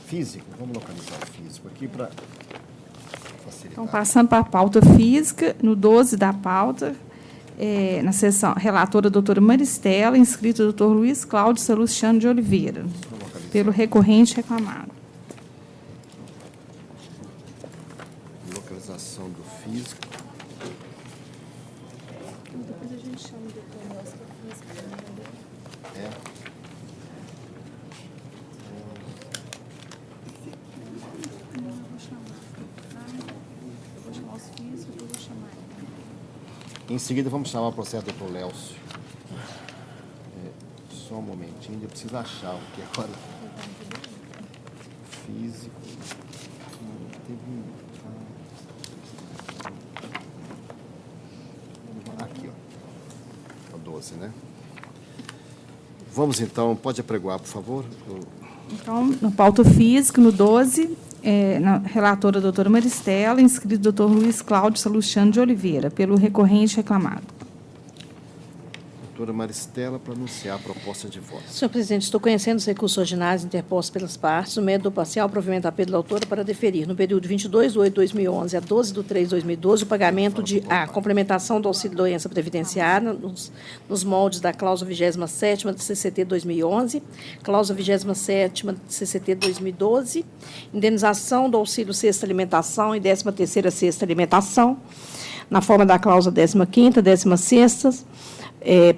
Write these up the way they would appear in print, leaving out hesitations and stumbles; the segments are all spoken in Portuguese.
físico, vamos localizar o físico aqui para facilitar. Então, passando para a pauta física, no 12 da pauta, na seção relatora, a doutora Maristela, inscrito o doutor Luiz Cláudio Salustiano de Oliveira, pelo recorrente reclamado. Localização do físico. Depois a gente chama o doutor Nelson para físico. Em seguida, vamos chamar o processo do doutor Lélcio. Só um momentinho, eu preciso achar o que agora. Físico. Aqui, ó. O 12, né? Vamos então, pode apregoar, por favor. Então, no pauta física, no 12, na relatora, a doutora Maristela, inscrito o doutor Luiz Cláudio Salustiano de Oliveira, pelo recorrente reclamado. Doutora Maristela, para anunciar a proposta de voto. Senhor presidente, estou conhecendo os recursos ordinários interpostos pelas partes, no método parcial, provimento a pedido da autora para deferir, no período de 22/8/2011 a 12/3/2012, o pagamento de a complementação do auxílio-doença previdenciária nos moldes da cláusula 27ª de CCT 2011, cláusula 27ª de CCT 2012, indenização do auxílio sexta alimentação e 13ª sexta alimentação, na forma da cláusula 15ª, 16ª,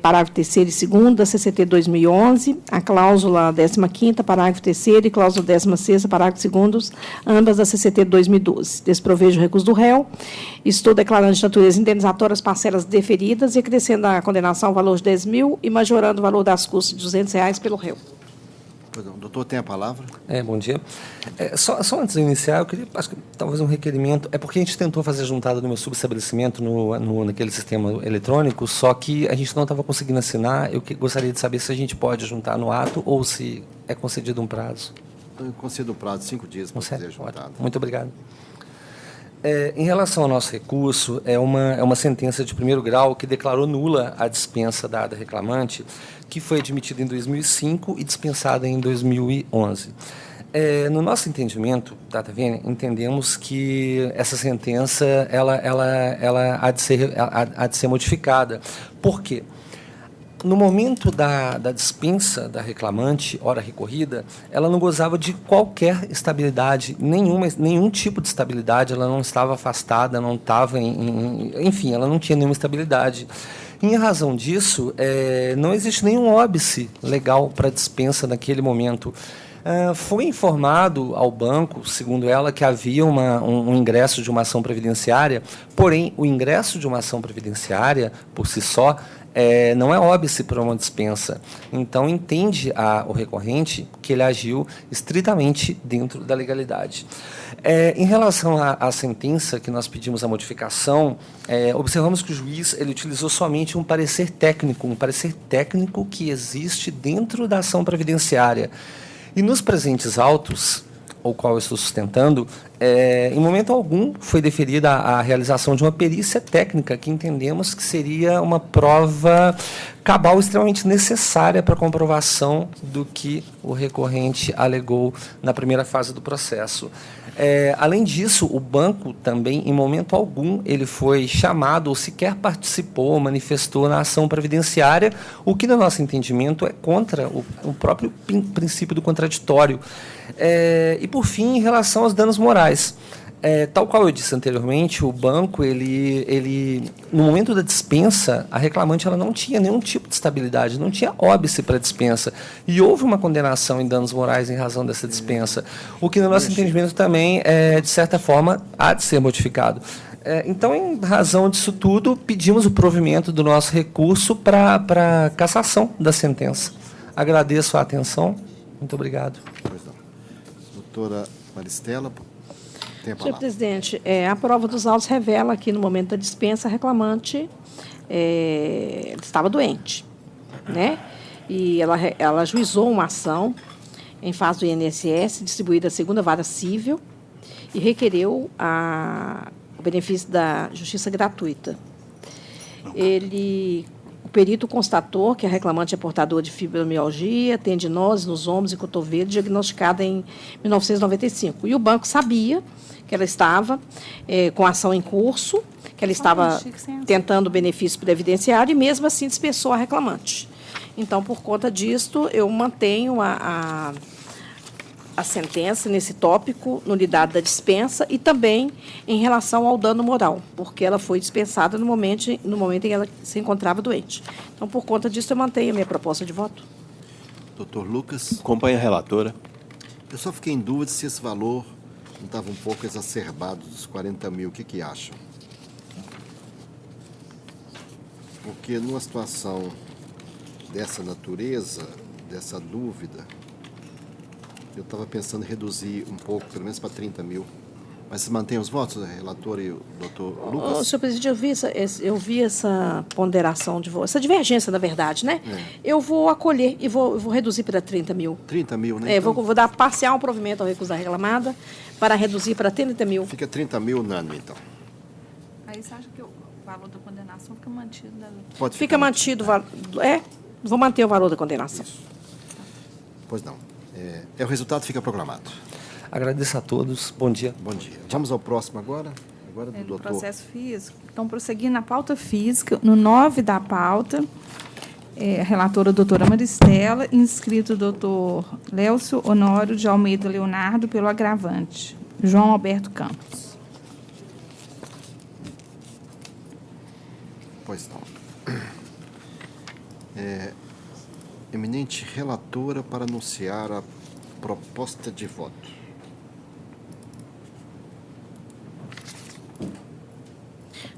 parágrafo 3º e 2º da CCT 2011, a cláusula 15ª, parágrafo 3º e cláusula 16ª, parágrafo 2º, ambas da CCT 2012. Desprovejo o recurso do réu. Estou declarando de natureza indenizatória as parcelas deferidas e acrescendo a condenação ao valor de 10 mil e majorando o valor das custas de R$200 pelo réu. Perdão, doutor, tem a palavra? Bom dia. Só antes de iniciar, eu queria, acho que talvez um requerimento, porque a gente tentou fazer a juntada do meu subestabelecimento naquele sistema eletrônico, só que a gente não estava conseguindo assinar. Eu gostaria de saber se a gente pode juntar no ato ou se é concedido um prazo. Eu concedo um prazo de 5 dias para fazer a juntada. Muito obrigado. Em relação ao nosso recurso, é uma sentença de primeiro grau que declarou nula a dispensa dada à reclamante, que foi admitida em 2005 e dispensada em 2011. No nosso entendimento, Data Vênia, entendemos que essa sentença ela há de ser modificada. Por quê? No momento da dispensa da reclamante, hora recorrida, ela não gozava de qualquer estabilidade, nenhum tipo de estabilidade, ela não estava afastada, não estava enfim, ela não tinha nenhuma estabilidade. Em razão disso, não existe nenhum óbice legal para dispensa naquele momento. Foi informado ao banco, segundo ela, que havia um ingresso de uma ação previdenciária, porém, o ingresso de uma ação previdenciária, por si só, não é óbice para uma dispensa. Então, entende o recorrente que ele agiu estritamente dentro da legalidade. Em relação à sentença que nós pedimos a modificação, observamos que o juiz ele utilizou somente um parecer técnico que existe dentro da ação previdenciária. E nos presentes autos, o qual eu estou sustentando, em momento algum foi deferida a realização de uma perícia técnica que entendemos que seria uma prova cabal extremamente necessária para a comprovação do que o recorrente alegou na primeira fase do processo. Além disso, o banco também, em momento algum, ele foi chamado ou sequer participou, manifestou na ação previdenciária, o que, no nosso entendimento, é contra o próprio princípio do contraditório. E, por fim, em relação aos danos morais. Tal qual eu disse anteriormente, o banco, no momento da dispensa, a reclamante ela não tinha nenhum tipo de estabilidade, não tinha óbice para dispensa. E houve uma condenação em danos morais em razão dessa dispensa, o que, no nosso entendimento, também, de certa forma, há de ser modificado. Então, em razão disso tudo, pedimos o provimento do nosso recurso para cassação da sentença. Agradeço a atenção. Muito obrigado. Pois não. Doutora Maristela, tem a palavra. Senhor presidente, a prova dos autos revela que, no momento da dispensa, a reclamante estava doente, né? E ela ajuizou uma ação em fase do INSS, distribuída à segunda vara civil, e requereu o benefício da justiça gratuita. Ele o perito constatou que a reclamante é portadora de fibromialgia, tendinose nos ombros e cotovelo, diagnosticada em 1995. E o banco sabia que ela estava com ação em curso, que ela estava tentando benefício previdenciário e, mesmo assim, dispensou a reclamante. Então, por conta disto, eu mantenho a sentença nesse tópico, nulidade da dispensa, e também em relação ao dano moral, porque ela foi dispensada no momento em que ela se encontrava doente. Então, por conta disso, eu mantenho a minha proposta de voto. Doutor Lucas, Acompanha a relatora. eu só fiquei em dúvida se esse valor não estava um pouco exacerbado dos 40 mil. O que acham? Porque numa situação dessa natureza, dessa dúvida, eu estava pensando em reduzir um pouco, pelo menos para 30 mil. Mas se mantém os votos, relator e o doutor Lucas? Senhor presidente, eu vi essa ponderação de voto, essa divergência, na verdade, né? Eu vou acolher e vou reduzir para 30 mil. 30 mil, né? Então, vou dar parcial provimento ao recurso da reclamada para reduzir para 30 mil. Fica 30 mil unânime, então. Aí você acha que o valor da condenação fica mantido? Pode Fica mantido, vou manter o valor da condenação. Isso. Pois não. O resultado fica proclamado. Agradeço a todos. Bom dia. Bom dia. Vamos ao próximo agora. Agora do No doutor. processo físico. Então, prosseguindo na pauta física, no 9 da pauta, a relatora doutora Maristela, inscrito o doutor Lélcio Honório de Almeida Leonardo pelo agravante. João Alberto Campos. Pois não. Eminente relatora para anunciar a proposta de voto.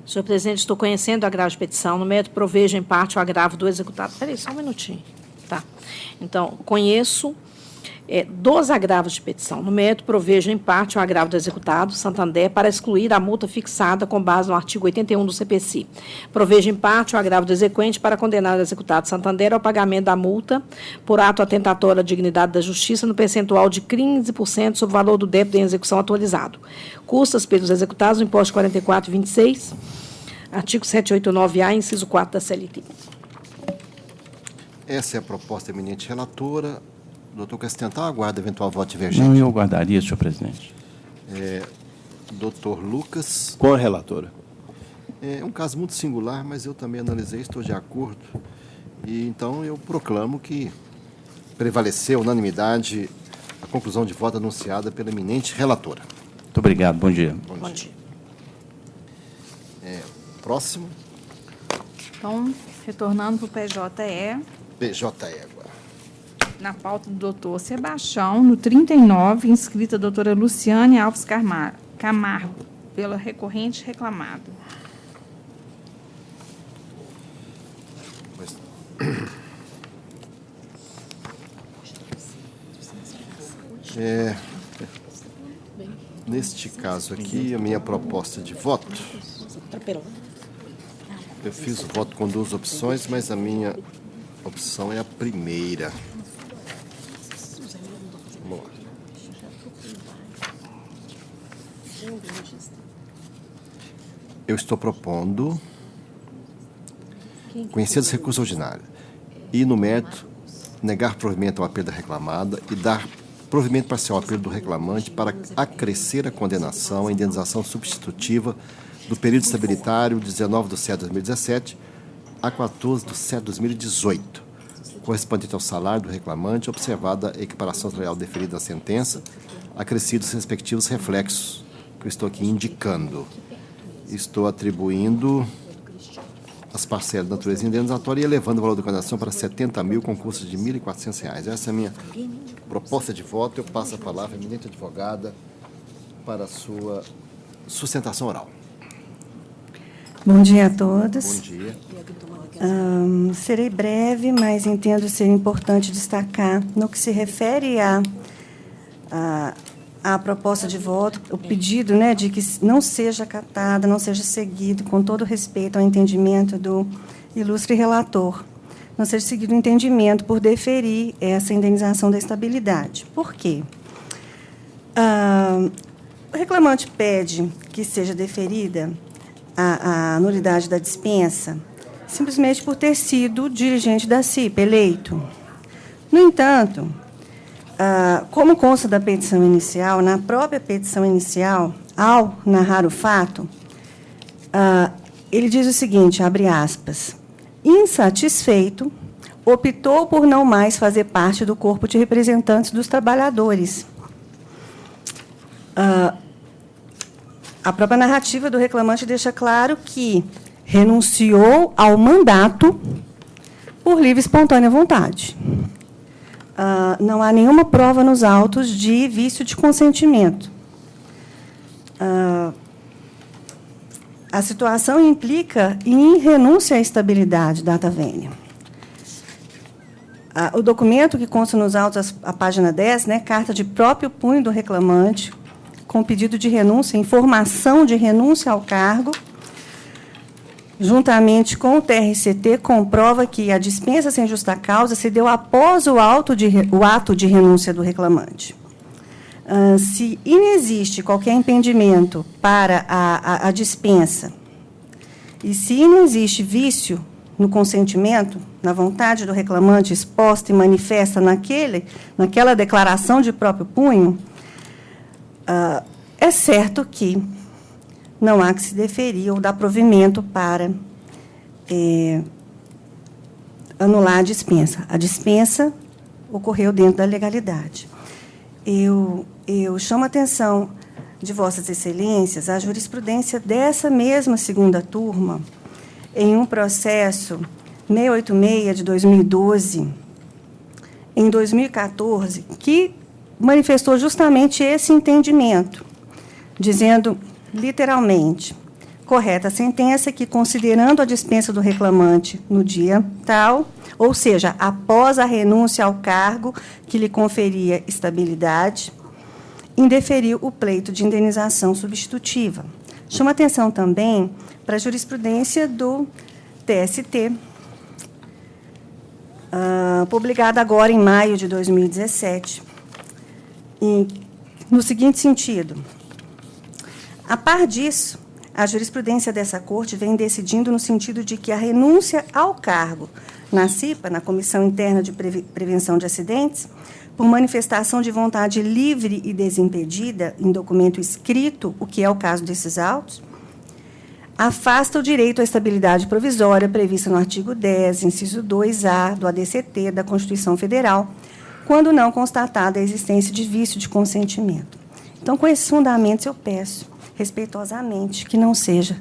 Senhor presidente, estou conhecendo o agravo de petição. No mérito, provejo em parte o agravo do executado. Espera aí, só um minutinho. Tá. Então, conheço dos agravos de petição. No mérito, provejo em parte o agravo do executado, Santander, para excluir a multa fixada com base no artigo 81 do CPC. Provejo em parte o agravo do exequente para condenar o executado Santander ao pagamento da multa por ato atentatório à dignidade da justiça no percentual de 15% sobre o valor do débito em execução atualizado. Custas pelos executados no imposto 44,26, artigo 789-A, inciso 4 da CLT. Essa é a proposta, eminente relatora. Doutor Castental, aguarda eventual voto divergente. Não, eu aguardaria, senhor presidente. Doutor Lucas. Com a relatora. É um caso muito singular, mas eu também analisei, estou de acordo. E então eu proclamo que prevaleceu a unanimidade a conclusão de voto anunciada pela eminente relatora. Muito obrigado. Bom dia. Bom dia. Próximo, Então, retornando para o PJE, PJE agora. na pauta do doutor Sebastião, no 39, inscrita a doutora Luciane Alves Camargo, pela recorrente reclamado. Pois neste caso aqui, a minha proposta de voto, eu fiz o voto com duas opções, mas a minha opção é a primeira. Vamos lá. Eu estou propondo conhecer os recursos ordinários e, no mérito, negar provimento ao apelo da reclamada e dar provimento parcial ao apelo do reclamante para acrescer a condenação à indenização substitutiva do período estabilitário de 19/7/2017 a 14/7/2018, correspondente ao salário do reclamante, observada a equiparação salarial deferida à sentença, acrescidos os respectivos reflexos que eu estou aqui indicando. Estou atribuindo as parcelas de natureza indenizatória e elevando o valor da condenação para 70 mil com custo de R$ 1.400. Essa é a minha proposta de voto. Eu passo a palavra à eminente advogada para a sua sustentação oral. Bom dia a todos. Bom dia. Serei breve, mas entendo ser importante destacar, no que se refere à proposta de voto, o pedido, né, de que não seja acatada, não seja seguido, com todo respeito ao entendimento do ilustre relator, não seja seguido o entendimento por deferir essa indenização da estabilidade. Por quê? O reclamante pede que seja deferida a nulidade da dispensa, simplesmente por ter sido dirigente da CIPA, eleito. No entanto, como consta da petição inicial, na própria petição inicial, ao narrar o fato, ele diz o seguinte, abre aspas, insatisfeito, optou por não mais fazer parte do corpo de representantes dos trabalhadores. A própria narrativa do reclamante deixa claro que renunciou ao mandato por livre e espontânea vontade. Não há nenhuma prova nos autos de vício de consentimento. A situação implica em renúncia à estabilidade, data vênia. O documento que consta nos autos, a página 10, né, carta de próprio punho do reclamante, com pedido de renúncia, informação de renúncia ao cargo, juntamente com o TRCT, comprova que a dispensa sem justa causa se deu após o ato de renúncia do reclamante. Se inexiste qualquer impedimento para a dispensa e se inexiste vício no consentimento, na vontade do reclamante exposta e manifesta naquela declaração de próprio punho, é certo que não há que se deferir ou dar provimento para anular a dispensa. A dispensa ocorreu dentro da legalidade. Eu chamo a atenção de Vossas Excelências à jurisprudência dessa mesma segunda turma, em um processo 686 de 2012, em 2014, que manifestou justamente esse entendimento, dizendo, literalmente, correta a sentença que, considerando a dispensa do reclamante no dia tal, ou seja, após a renúncia ao cargo que lhe conferia estabilidade, indeferiu o pleito de indenização substitutiva. Chama atenção também para a jurisprudência do TST, publicada agora em maio de 2017, no seguinte sentido. A par disso, a jurisprudência dessa Corte vem decidindo no sentido de que a renúncia ao cargo na CIPA, na Comissão Interna de Prevenção de Acidentes, por manifestação de vontade livre e desimpedida em documento escrito, o que é o caso desses autos, afasta o direito à estabilidade provisória prevista no artigo 10, inciso 2A do ADCT da Constituição Federal, quando não constatada a existência de vício de consentimento. Então, com esses fundamentos, eu peço, respeitosamente, que não seja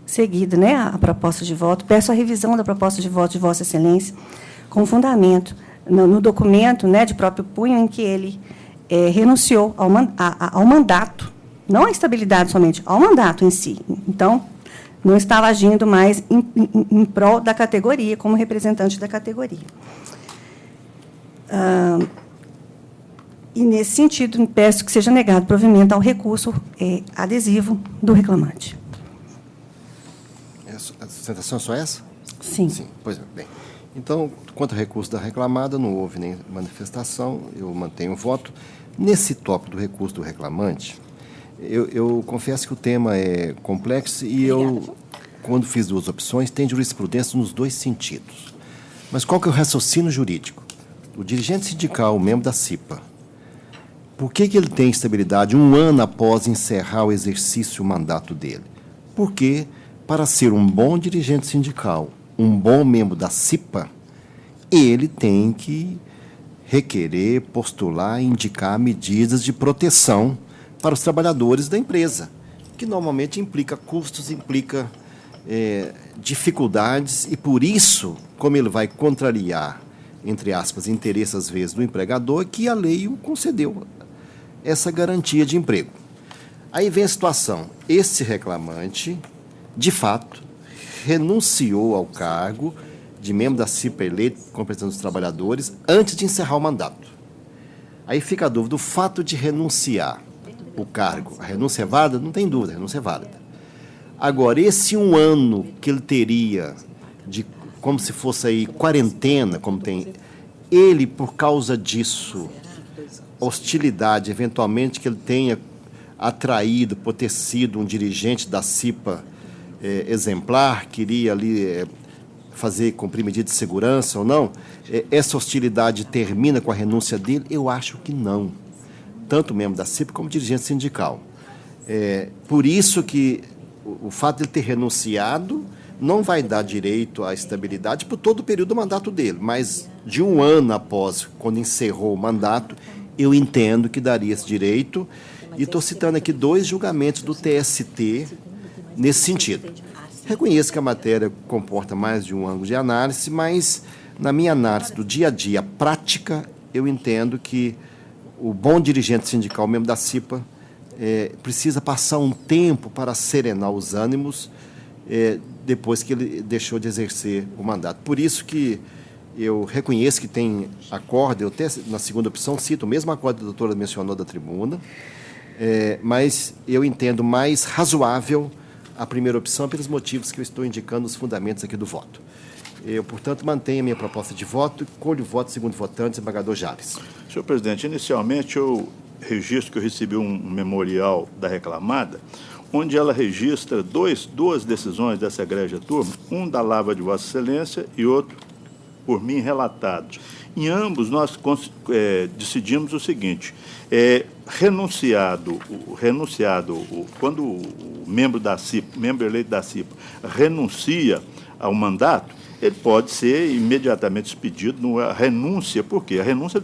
seguida, né, a proposta de voto. Peço a revisão da proposta de voto de Vossa Excelência, com fundamento no documento, né, de próprio punho, em que ele renunciou ao mandato, não à estabilidade somente, ao mandato em si. Então, não estava agindo mais em prol da categoria, como representante da categoria. E, nesse sentido, peço que seja negado provimento ao recurso adesivo do reclamante. A sustentação é só essa? Sim. Sim, pois bem. Então, quanto ao recurso da reclamada, não houve nem manifestação, eu mantenho o voto. Nesse tópico do recurso do reclamante, eu confesso que o tema é complexo e eu, quando fiz duas opções, tem jurisprudência nos dois sentidos. Mas qual que é o raciocínio jurídico? O dirigente sindical, o membro da CIPA, por que ele tem estabilidade 1 ano após encerrar o exercício, o mandato dele? Porque, para ser um bom dirigente sindical, um bom membro da CIPA, ele tem que requerer, postular, indicar medidas de proteção para os trabalhadores da empresa, que normalmente implica custos, implica dificuldades, e por isso, como ele vai contrariar, entre aspas, interesses, às vezes, do empregador, que a lei o concedeu essa garantia de emprego. Aí vem a situação, esse reclamante, de fato, renunciou ao cargo de membro da CIPA eleito como representante dos trabalhadores antes de encerrar o mandato. Aí fica a dúvida, o fato de renunciar o cargo, a renúncia é válida? Não tem dúvida, a renúncia é válida. Agora, esse 1 ano que ele teria, como se fosse aí quarentena, como tem, ele, por causa disso, hostilidade, eventualmente, que ele tenha atraído por ter sido um dirigente da CIPA exemplar, queria ali fazer cumprir medida de segurança ou não, essa hostilidade termina com a renúncia dele? Eu acho que não. Tanto membro da CIPA como dirigente sindical. Por isso que o fato de ele ter renunciado não vai dar direito à estabilidade por todo o período do mandato dele, mas de um ano após, quando encerrou o mandato, eu entendo que daria esse direito, e estou citando aqui 2 julgamentos do TST nesse sentido. Reconheço que a matéria comporta mais de um ângulo de análise, mas na minha análise do dia a dia prática, eu entendo que o bom dirigente sindical, membro da CIPA, precisa passar um tempo para serenar os ânimos depois que ele deixou de exercer o mandato. Por isso que eu reconheço que tem acordo, eu até na segunda opção cito o mesmo acordo que a doutora mencionou da tribuna, mas eu entendo mais razoável a primeira opção pelos motivos que eu estou indicando nos fundamentos aqui do voto. Eu, portanto, mantenho a minha proposta de voto e colho o voto segundo votante, desembargador Jales. Senhor presidente, inicialmente eu registro que eu recebi um memorial da reclamada, onde ela registra duas decisões dessa egrégia turma, um da lava de Vossa Excelência e outro por mim relatado. Em ambos, nós decidimos o seguinte: quando o membro da CIPA, membro eleito da CIPA, renuncia ao mandato, ele pode ser imediatamente expedido numa renúncia. Por quê? A renúncia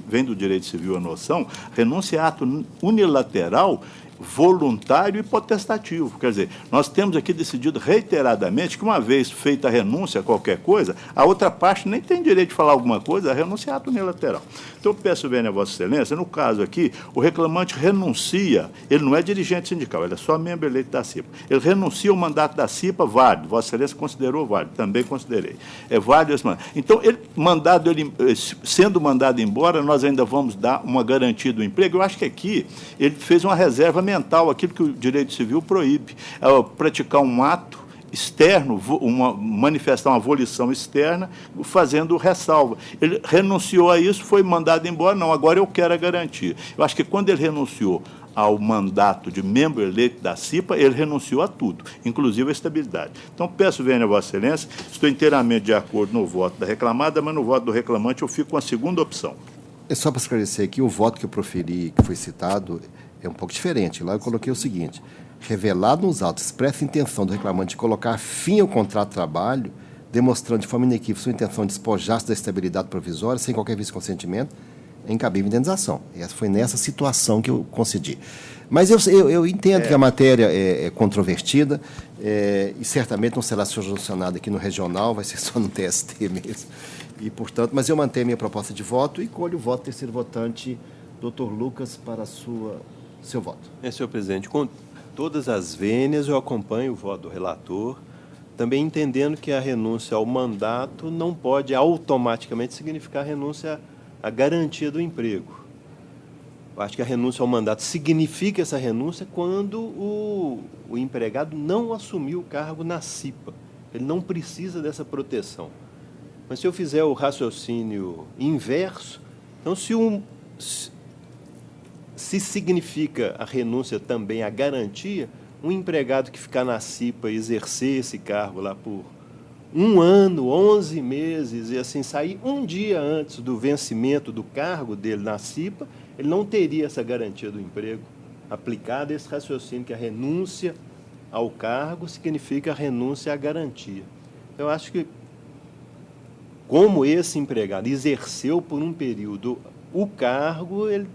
vem do direito civil à noção, renúncia é ato unilateral, voluntário e potestativo. Quer dizer, nós temos aqui decidido reiteradamente que, uma vez feita a renúncia a qualquer coisa, a outra parte nem tem direito de falar alguma coisa, a renúncia é ato unilateral. Então, eu peço bem a Vossa Excelência, no caso aqui, o reclamante renuncia, ele não é dirigente sindical, ele é só membro eleito da CIPA. Ele renuncia ao mandato da CIPA, válido, Vossa Excelência considerou válido, também considerei. É válido esse mandato. Então, sendo mandado embora, nós ainda vamos dar uma garantia do emprego. Eu acho que aqui ele fez uma reserva mental, aquilo que o direito civil proíbe, praticar um ato externo, manifestar uma volição externa, fazendo ressalva. Ele renunciou a isso, foi mandado embora, não, agora eu quero a garantia. Eu acho que quando ele renunciou ao mandato de membro eleito da CIPA, ele renunciou a tudo, inclusive a estabilidade. Então, peço bem a Vossa Excelência, estou inteiramente de acordo no voto da reclamada, mas no voto do reclamante eu fico com a segunda opção. É só para esclarecer aqui, o voto que eu proferi, que foi citado, é um pouco diferente. Lá eu coloquei o seguinte: revelado nos autos expressa intenção do reclamante de colocar fim ao contrato de trabalho, demonstrando de forma inequívoca sua intenção de despojar-se da estabilidade provisória, sem qualquer visto de consentimento, é incabível indenização. Essa foi nessa situação que eu concedi. Mas eu entendo que a matéria é controvertida e certamente não será solucionada aqui no regional, vai ser só no TST mesmo. E, portanto, mas eu mantenho a minha proposta de voto e colho o voto do terceiro votante, doutor Lucas, para seu voto. Senhor presidente, com todas as vênias eu acompanho o voto do relator, também entendendo que a renúncia ao mandato não pode automaticamente significar renúncia à garantia do emprego. Eu acho que a renúncia ao mandato significa essa renúncia quando o empregado não assumiu o cargo na CIPA. Ele não precisa dessa proteção. Mas se eu fizer o raciocínio inverso, então se significa a renúncia também a garantia, um empregado que ficar na CIPA e exercer esse cargo lá por 1 ano, 11 meses, e assim sair um dia antes do vencimento do cargo dele na CIPA, ele não teria essa garantia do emprego aplicada a esse raciocínio que a renúncia ao cargo significa a renúncia à garantia. Eu acho que, como esse empregado exerceu por um período o cargo, ele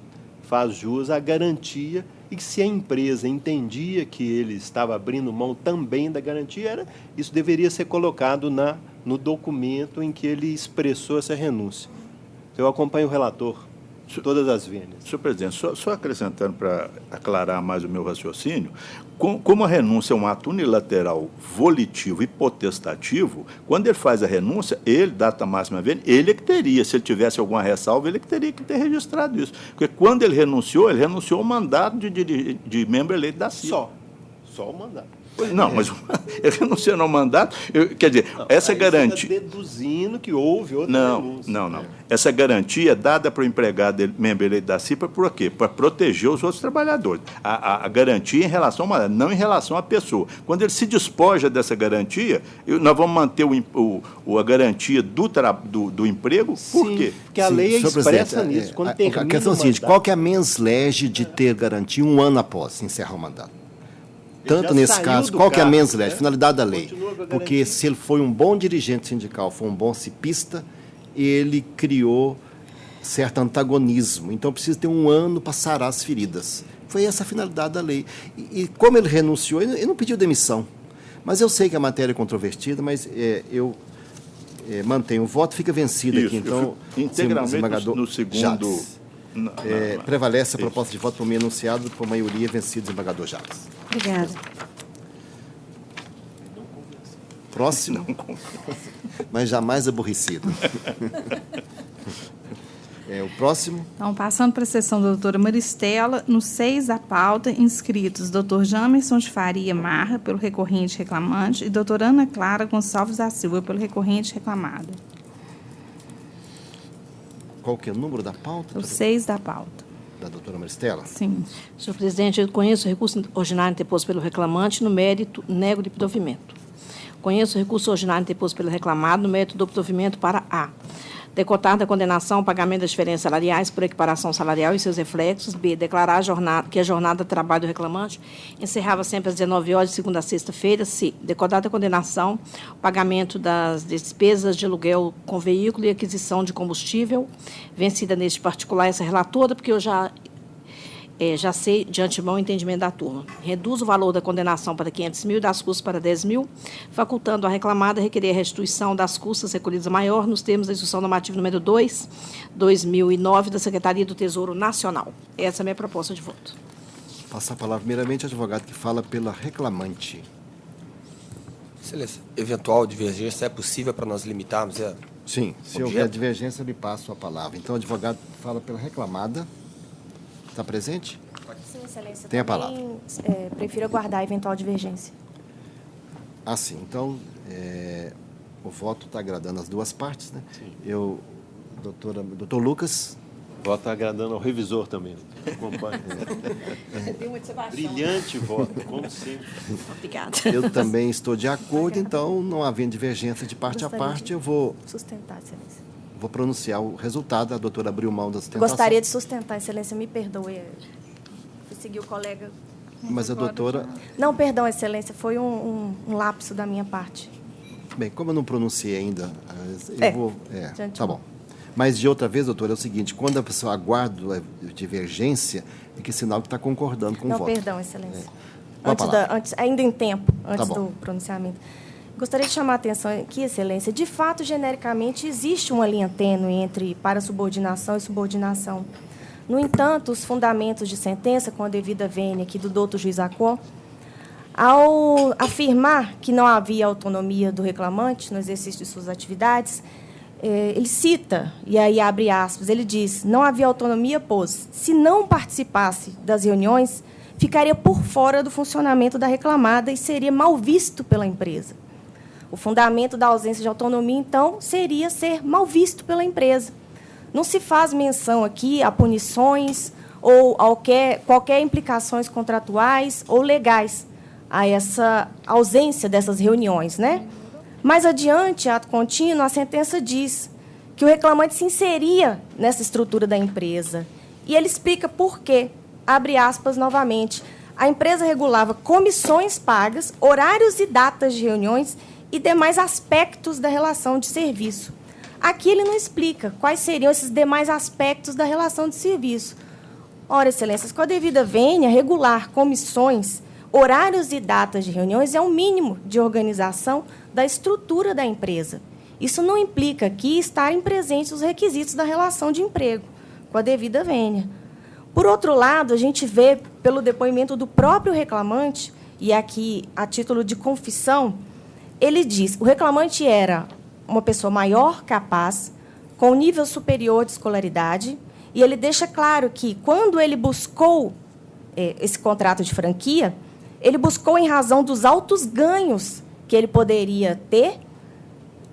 faz jus à garantia, e que se a empresa entendia que ele estava abrindo mão também da garantia, isso deveria ser colocado no documento em que ele expressou essa renúncia. Eu acompanho o relator, todas as vênias. Senhor presidente, só acrescentando para aclarar mais o meu raciocínio, como a renúncia é um ato unilateral, volitivo e potestativo, quando ele faz a renúncia, ele, data máxima vênia, ele é que teria, se ele tivesse alguma ressalva, ele é que teria que ter registrado isso. Porque quando ele renunciou ao mandato de membro eleito da CIPA. Só o mandato. Não, mas ele renunciando ao mandato, quer dizer, essa Aí garantia... você está deduzindo que houve outra renúncia. Não. Essa garantia é dada para o empregado membro eleito da CIPA por quê? Para proteger os outros trabalhadores. A garantia em relação ao mandato, não em relação à pessoa. Quando ele se despoja dessa garantia, nós vamos manter a garantia do emprego, por Sim, quê? porque a lei é Senhor expressa presidente, nisso. Quando a termina questão é a o seguinte, mandato, qual que é a mens lege de ter garantia um ano após encerrar o mandato? Ele Tanto já nesse saiu caso, do qual que é a cargo, mens lege? né? Finalidade da lei. Continua com a Porque garantia. se ele foi um bom dirigente sindical, foi um bom cipista, ele criou certo antagonismo. Então, precisa ter um ano para sarar as feridas. Foi essa a finalidade da lei. E como ele renunciou, ele não pediu demissão. Mas eu sei que a matéria é controvertida, mas eu mantenho o voto, fica vencido Isso, aqui. eu Então, fico integralmente desembargador no segundo... Jacques. Prevalece a Isso. proposta de voto por mim enunciado por maioria vencido, desembargador Jacques. Obrigada. Próximo, mas jamais aborrecido. O próximo, Então, passando para a sessão da doutora Maristela, no 6 da pauta, inscritos doutor Jamerson de Faria Marra, pelo recorrente reclamante, e doutora Ana Clara Gonçalves da Silva, pelo recorrente reclamado. qual que é o número da pauta O 6 da pauta. da doutora Maristela? Sim. Senhor presidente, eu conheço o recurso ordinário interposto pelo reclamante no mérito nego de provimento. Conheço o recurso ordinário interposto pelo reclamado no mérito do provimento para A. Decotar da condenação, pagamento das diferenças salariais por equiparação salarial e seus reflexos. B. Declarar que a jornada de trabalho do reclamante encerrava sempre às 19 horas de segunda a sexta-feira. C. Decotar da condenação, pagamento das despesas de aluguel com veículo e aquisição de combustível. Vencida neste particular essa relatora, porque eu já sei de antemão o entendimento da turma. Reduz o valor da condenação para 500 mil e das custas para 10 mil, facultando a reclamada requerer a restituição das custas recolhidas maior nos termos da instrução normativa número 2, 2009, da Secretaria do Tesouro Nacional. Essa é a minha proposta de voto. Passar a palavra primeiramente ao advogado que fala pela reclamante. Excelência, eventual divergência é possível para nós limitarmos? Sim, se Objeto. houver divergência, eu lhe passo a palavra. Então, o advogado fala pela reclamada. Está presente? Sim, Excelência. Tem a Também, prefiro aguardar a eventual divergência. Ah, sim. Então, o voto está agradando as duas partes, né? Sim. Doutor Lucas. Voto agradando ao revisor também. Acompanhe. Brilhante voto, como sempre. Obrigada. Eu também estou de acordo, então, não havendo divergência de parte a Gostaria parte, de eu vou Sustentar, Excelência. pronunciar o resultado. A doutora abriu mão da sustentação. Gostaria de sustentar, Excelência, me perdoe. Fui seguir o colega. Mas a doutora... Não, perdão, Excelência, foi um lapso da minha parte. Bem, como eu não pronunciei ainda, É, eu vou... de tá bom. Mas, de outra vez, doutora, é o seguinte, quando a pessoa aguarda a divergência, é que é sinal que está concordando com o Não, voto. perdão, Excelência. Com a palavra. Ainda em tempo, antes bom. do pronunciamento. Gostaria de chamar a atenção aqui, Excelência. De fato, genericamente, existe uma linha tênue entre parasubordinação e subordinação. No entanto, os fundamentos de sentença, com a devida vênia aqui do doutor juiz Acon, ao afirmar que não havia autonomia do reclamante no exercício de suas atividades, ele cita, e aí abre aspas, ele diz, não havia autonomia, pois, se não participasse das reuniões, ficaria por fora do funcionamento da reclamada e seria mal visto pela empresa. O fundamento da ausência de autonomia, então, seria ser mal visto pela empresa. Não se faz menção aqui a punições ou a qualquer implicações contratuais ou legais a essa ausência dessas reuniões, né? Mais adiante, ato contínuo, a sentença diz que o reclamante se inseria nessa estrutura da empresa. E ele explica por quê. Abre aspas novamente. A empresa regulava comissões pagas, horários e datas de reuniões e demais aspectos da relação de serviço. Aqui ele não explica quais seriam esses demais aspectos da relação de serviço. Ora, Excelências, com a devida vênia, regular comissões, horários e datas de reuniões é um mínimo de organização da estrutura da empresa. Isso não implica aqui estarem presentes os requisitos da relação de emprego, com a devida vênia. Por outro lado, a gente vê, pelo depoimento do próprio reclamante, e aqui a título de confissão, ele diz que o reclamante era uma pessoa maior, capaz, com um nível superior de escolaridade, e ele deixa claro que, quando ele buscou esse contrato de franquia, ele buscou em razão dos altos ganhos que ele poderia ter,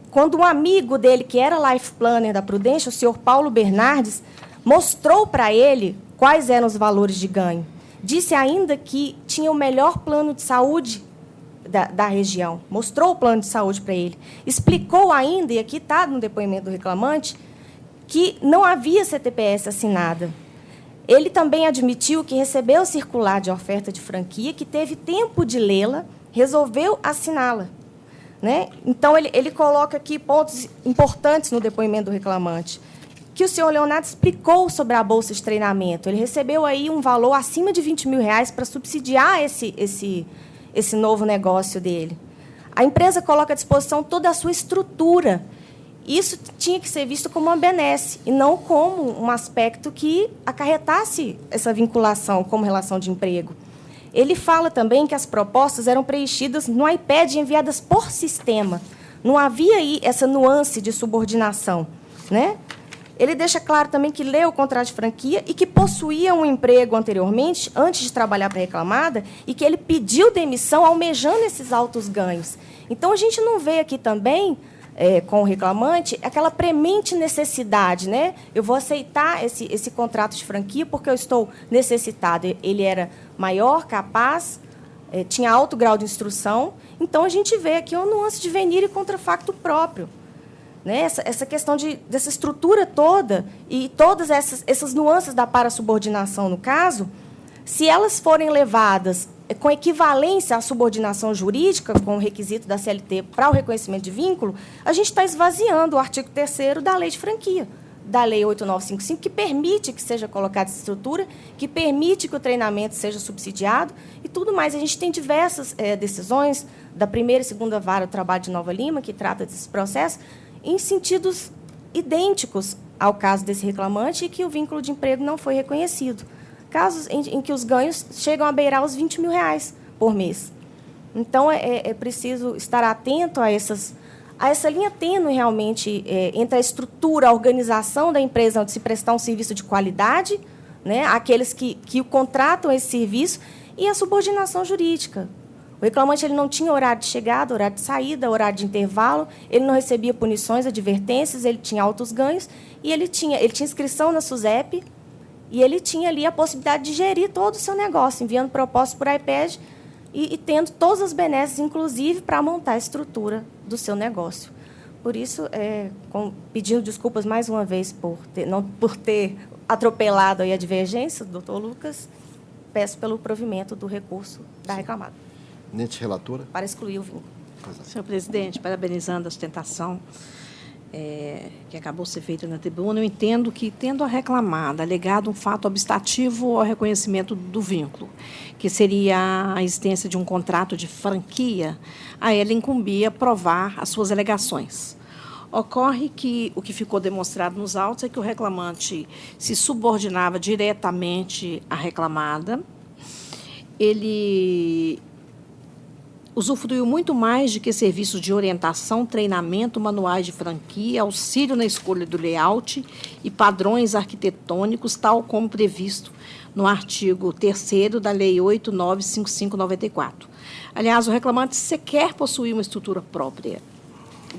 quando um amigo dele, que era life planner da Prudential, o senhor Paulo Bernardes, mostrou para ele quais eram os valores de ganho. Disse ainda que tinha o melhor plano de saúde da região. Mostrou o plano de saúde para ele. Explicou ainda, e aqui está no depoimento do reclamante, que não havia CTPS assinada. Ele também admitiu que recebeu o circular de oferta de franquia, que teve tempo de lê-la, resolveu assiná-la. Né? Então, ele coloca aqui pontos importantes no depoimento do reclamante, que o senhor Leonardo explicou sobre a bolsa de treinamento. Ele recebeu aí um valor acima de R$20 mil para subsidiar esse novo negócio dele. A empresa coloca à disposição toda a sua estrutura. Isso tinha que ser visto como uma benesse, e não como um aspecto que acarretasse essa vinculação como relação de emprego. Ele fala também que as propostas eram preenchidas no iPad enviadas por sistema. Não havia aí essa nuance de subordinação. Né? Ele deixa claro também que leu o contrato de franquia e que possuía um emprego anteriormente, antes de trabalhar para a reclamada, e que ele pediu demissão almejando esses altos ganhos. Então, a gente não vê aqui também, com o reclamante, aquela premente necessidade. Né? Eu vou aceitar esse contrato de franquia porque eu estou necessitado. Ele era maior, capaz, tinha alto grau de instrução. Então, a gente vê aqui uma nuance de venir e contrafacto próprio. Né? Essa questão dessa estrutura toda e todas essas nuances da parassubordinação, no caso, se elas forem levadas com equivalência à subordinação jurídica, com o requisito da CLT para o reconhecimento de vínculo, a gente está esvaziando o artigo 3º da Lei de Franquia, da Lei 8955, que permite que seja colocada essa estrutura, que permite que o treinamento seja subsidiado e tudo mais. A gente tem diversas decisões da primeira e segunda vara do trabalho de Nova Lima, que trata desse processo, em sentidos idênticos ao caso desse reclamante, e que o vínculo de emprego não foi reconhecido. Casos em que os ganhos chegam a beirar os R$20 mil por mês. Então, é preciso estar atento a essa linha tênue, realmente, entre a estrutura, a organização da empresa, onde se prestar um serviço de qualidade, né, aqueles que contratam esse serviço, e a subordinação jurídica. O reclamante ele não tinha horário de chegada, horário de saída, horário de intervalo, ele não recebia punições, advertências, ele tinha altos ganhos, e ele tinha inscrição na SUSEP, e ele tinha ali a possibilidade de gerir todo o seu negócio, enviando propostas por iPad e tendo todas as benesses, inclusive, para montar a estrutura do seu negócio. Por isso, pedindo desculpas mais uma vez por ter atropelado aí a divergência do doutor Lucas, peço pelo provimento do recurso da reclamada. Nente relatora. Para excluir o vínculo. Senhor presidente, parabenizando a sustentação que acabou de ser feita na tribuna, eu entendo que, tendo a reclamada alegado um fato obstativo ao reconhecimento do vínculo, que seria a existência de um contrato de franquia, a ela incumbia provar as suas alegações. Ocorre que o que ficou demonstrado nos autos é que o reclamante se subordinava diretamente à reclamada, ele usufruiu muito mais de que serviços de orientação, treinamento, manuais de franquia, auxílio na escolha do layout e padrões arquitetônicos, tal como previsto no artigo 3º da Lei 8955/94. Aliás, o reclamante sequer possuía uma estrutura própria.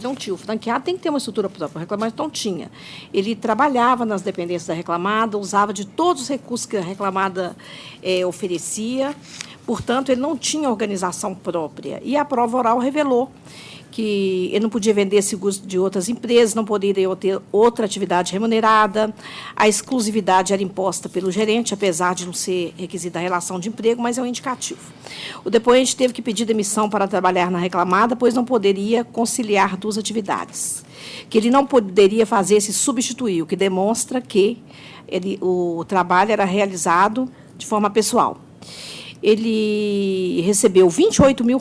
Não tinha. O franqueado tem que ter uma estrutura própria. O reclamante não tinha. Ele trabalhava nas dependências da reclamada, usava de todos os recursos que a reclamada oferecia. Portanto, ele não tinha organização própria. E a prova oral revelou que ele não podia vender seguros de outras empresas, não poderia ter outra atividade remunerada, a exclusividade era imposta pelo gerente, apesar de não ser requisito da relação de emprego, mas é um indicativo. O depoente teve que pedir demissão para trabalhar na reclamada, pois não poderia conciliar duas atividades, que ele não poderia fazer se substituir, o que demonstra que o trabalho era realizado de forma pessoal. Ele recebeu R$28 mil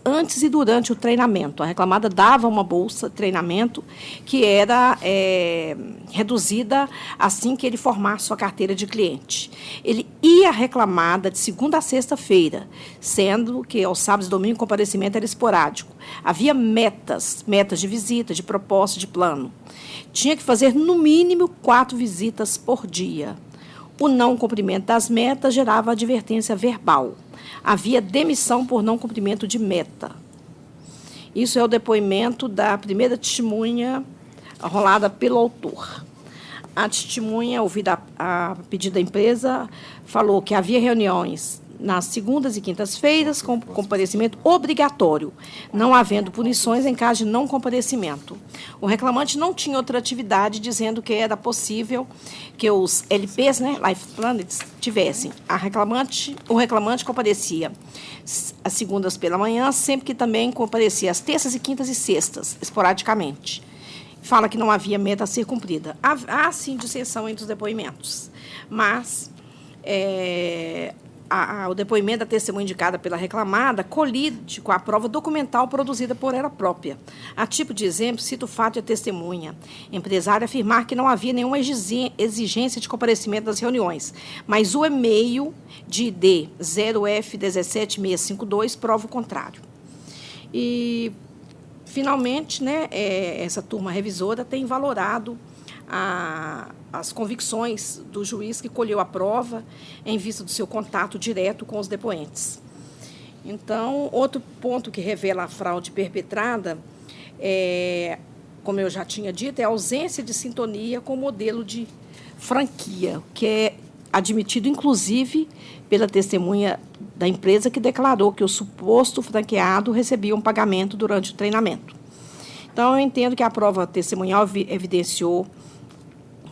antes e durante o treinamento. A reclamada dava uma bolsa de treinamento que era reduzida assim que ele formasse sua carteira de cliente. Ele ia à reclamada de segunda a sexta-feira, sendo que aos sábados e domingos o comparecimento era esporádico. Havia metas de visita, de proposta, de plano. Tinha que fazer no mínimo 4 visitas por dia. O não cumprimento das metas gerava advertência verbal. Havia demissão por não cumprimento de meta. Isso é o depoimento da primeira testemunha rolada pelo autor. A testemunha, ouvida a pedido da empresa, falou que havia reuniões nas segundas e quintas-feiras com comparecimento obrigatório, não havendo punições em caso de não comparecimento. O reclamante não tinha outra atividade, dizendo que era possível que os LPs, né, Life Planners, tivessem. O reclamante comparecia às segundas pela manhã, sempre que também comparecia às terças e quintas e sextas, esporadicamente. Fala que não havia meta a ser cumprida. Há, sim, dissensão entre os depoimentos, mas o depoimento da testemunha indicada pela reclamada colide com a prova documental produzida por ela própria. A tipo de exemplo, cito o fato de a testemunha empresária afirmar que não havia nenhuma exigência de comparecimento das reuniões, mas o e-mail de ID 0F17652 prova o contrário. E, finalmente, né, essa turma revisora tem valorado as convicções do juiz que colheu a prova em vista do seu contato direto com os depoentes. Então, outro ponto que revela a fraude perpetrada, como eu já tinha dito, é a ausência de sintonia com o modelo de franquia, que é admitido, inclusive, pela testemunha da empresa que declarou que o suposto franqueado recebia um pagamento durante o treinamento. Então, eu entendo que a prova testemunhal evidenciou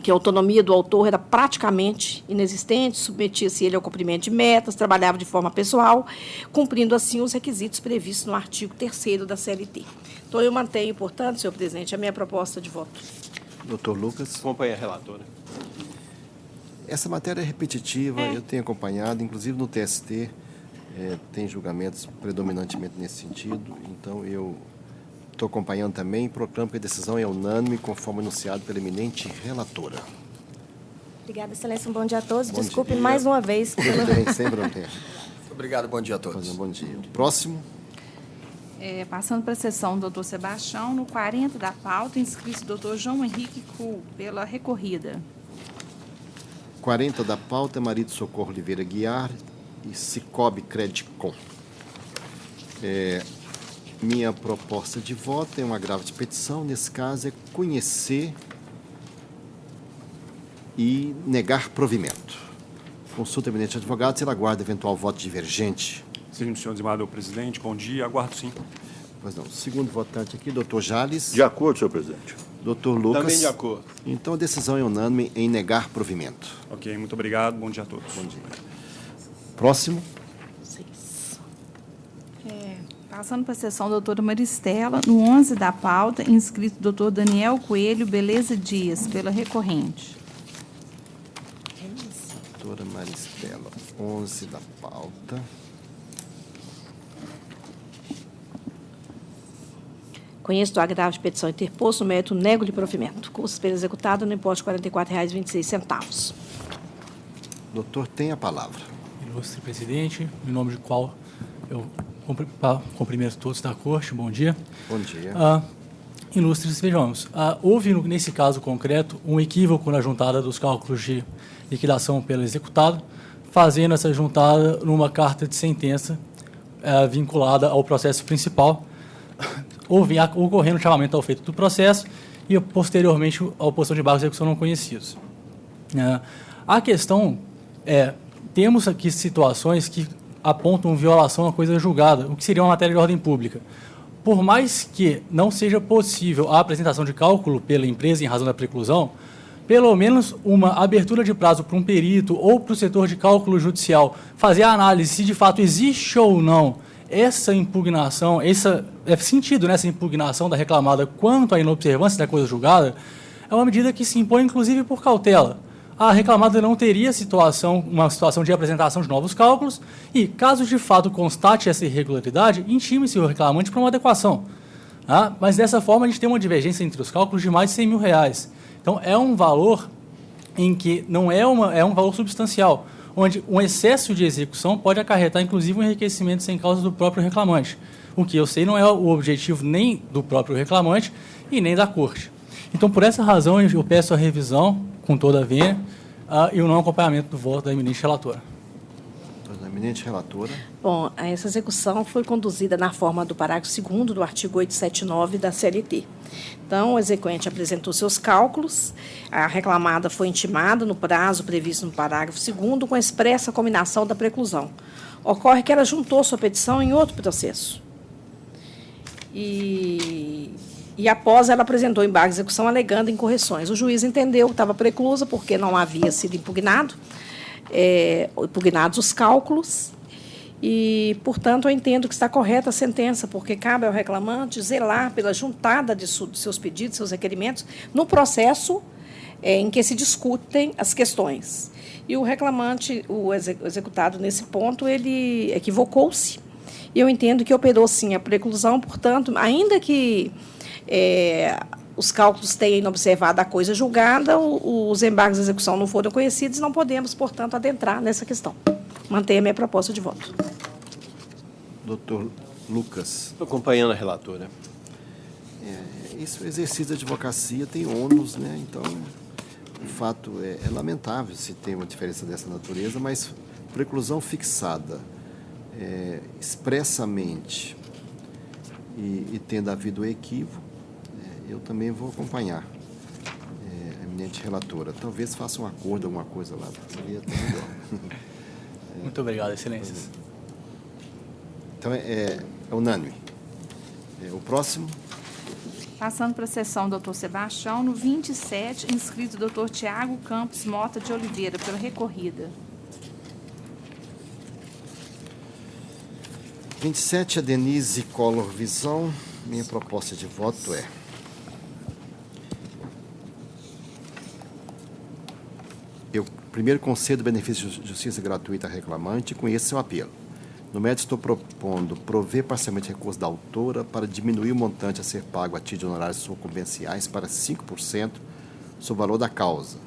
que a autonomia do autor era praticamente inexistente, submetia-se ele ao cumprimento de metas, trabalhava de forma pessoal, cumprindo, assim, os requisitos previstos no artigo 3º da CLT. Então, eu mantenho, portanto, senhor presidente, a minha proposta de voto. Doutor Lucas. Acompanhe a relatora. Essa matéria é repetitiva, eu tenho acompanhado, inclusive no TST, tem julgamentos predominantemente nesse sentido, então eu estou acompanhando também e proclamo que a decisão é unânime, conforme anunciado pela eminente relatora. Obrigada, excelência. Um bom dia a todos. Bom Desculpe dia. mais uma vez. Tudo bem, sempre não tem. Obrigado, bom dia a todos. Um bom dia. Próximo. Passando para a sessão do doutor Sebastião, no 40 da pauta, inscrito o doutor João Henrique Kuhl, pela recorrida. 40 da pauta, Marido Socorro Oliveira Guiar e Cicobi Credicom. Minha proposta de voto é um agravo de petição. Nesse caso, é conhecer e negar provimento. Consulta eminente advogado, se ele aguarda eventual voto divergente. Sim, senhor desembargador presidente, bom dia, aguardo sim. Pois não. Segundo votante aqui, doutor Jales. De acordo, senhor presidente. Doutor Lucas. Também de acordo. Então, a decisão é unânime em negar provimento. Ok, muito obrigado, bom dia a todos. Bom dia. Próximo. Passando para a sessão, doutora Maristela, no 11 da pauta, inscrito doutor Daniel Coelho Beleza Dias, pela recorrente. Doutora Maristela, 11 da pauta. Conheço do agravo de petição interposto no mérito nego de provimento. Curso pelo executado no importe de R$ 44,26. Doutor, tem a palavra. Ilustre presidente, em nome do qual eu cumprimento todos da corte, bom dia. Bom dia. Ilustres, vejamos, houve, nesse caso concreto, um equívoco na juntada dos cálculos de liquidação pelo executado, fazendo essa juntada numa carta de sentença vinculada ao processo principal, ocorrendo o chamamento ao feito do processo e, posteriormente, a oposição de embargos de execução não conhecidos. A questão temos aqui situações que apontam violação a coisa julgada, o que seria uma matéria de ordem pública. Por mais que não seja possível a apresentação de cálculo pela empresa em razão da preclusão, pelo menos uma abertura de prazo para um perito ou para o setor de cálculo judicial fazer a análise se de fato existe ou não essa impugnação, sentido nessa impugnação da reclamada quanto à inobservância da coisa julgada, é uma medida que se impõe inclusive por cautela. A reclamada não teria uma situação de apresentação de novos cálculos e, caso de fato constate essa irregularidade, intime-se o reclamante para uma adequação. Mas, dessa forma, a gente tem uma divergência entre os cálculos de mais de R$ 100.000. Então, é um valor em que não é um valor substancial, onde um excesso de execução pode acarretar, inclusive, um enriquecimento sem causa do próprio reclamante. O que eu sei não é o objetivo nem do próprio reclamante e nem da corte. Então, por essa razão, eu peço a revisão com toda a vênia, e o não acompanhamento do voto da eminente relatora. A eminente relatora. Bom, essa execução foi conduzida na forma do parágrafo 2º do artigo 879 da CLT. Então, o exequente apresentou seus cálculos, a reclamada foi intimada no prazo previsto no parágrafo 2º com a expressa cominação da preclusão. Ocorre que ela juntou sua petição em outro processo. E após, ela apresentou embargo de execução alegando incorreções. O juiz entendeu que estava preclusa porque não havia sido impugnados os cálculos e, portanto, eu entendo que está correta a sentença, porque cabe ao reclamante zelar pela juntada de seus pedidos, seus requerimentos, no processo em que se discutem as questões. E o reclamante, o executado nesse ponto, ele equivocou-se. E eu entendo que operou, sim, a preclusão, portanto, ainda que os cálculos tenham observado a coisa julgada, os embargos de execução não foram conhecidos, não podemos, portanto, adentrar nessa questão. Mantenho a minha proposta de voto. Doutor Lucas. Estou acompanhando a relatora. Isso, o exercício da advocacia tem ônus, né? Então, o fato é lamentável se tem uma diferença dessa natureza, mas preclusão fixada expressamente e tendo havido equívoco, eu também vou acompanhar a eminente relatora. Talvez faça um acordo, alguma coisa lá. Seria até melhor. Muito obrigado, excelências. Então, é unânime. O próximo. Passando para a sessão, doutor Sebastião, no 27, inscrito doutor Tiago Campos Mota de Oliveira, pela recorrida. 27, a Denise Collor Visão. Minha proposta de voto é: eu primeiro concedo benefício de justiça gratuita a reclamante e conheço seu apelo. No mérito, estou propondo prover parcialmente recurso da autora para diminuir o montante a ser pago a título de honorários sucumbenciais para 5% sobre o valor da causa,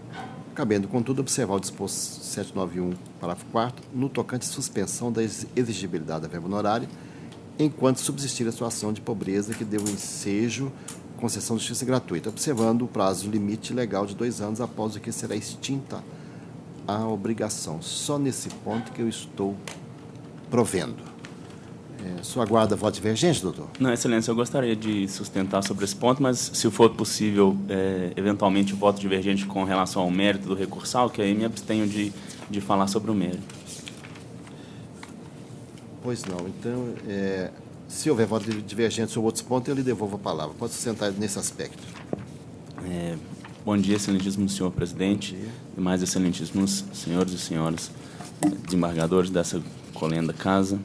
cabendo, contudo, observar o disposto 791, parágrafo 4º, no tocante à suspensão da exigibilidade da verba honorária, enquanto subsistir a situação de pobreza que deu ensejo à concessão de justiça gratuita, observando o prazo limite legal de 2 anos após o que será extinta a obrigação. Só nesse ponto que eu estou provendo. Sua guarda voto divergente, doutor? Não, excelência, eu gostaria de sustentar sobre esse ponto, mas se for possível, eventualmente, voto divergente com relação ao mérito do recursal, que aí me abstenho de falar sobre o mérito. Pois não. Então, se houver voto divergente sobre outros pontos, eu lhe devolvo a palavra. Pode sustentar nesse aspecto. Bom dia, excelentíssimo senhor presidente, e mais excelentíssimos senhores e senhoras desembargadores dessa colenda casa.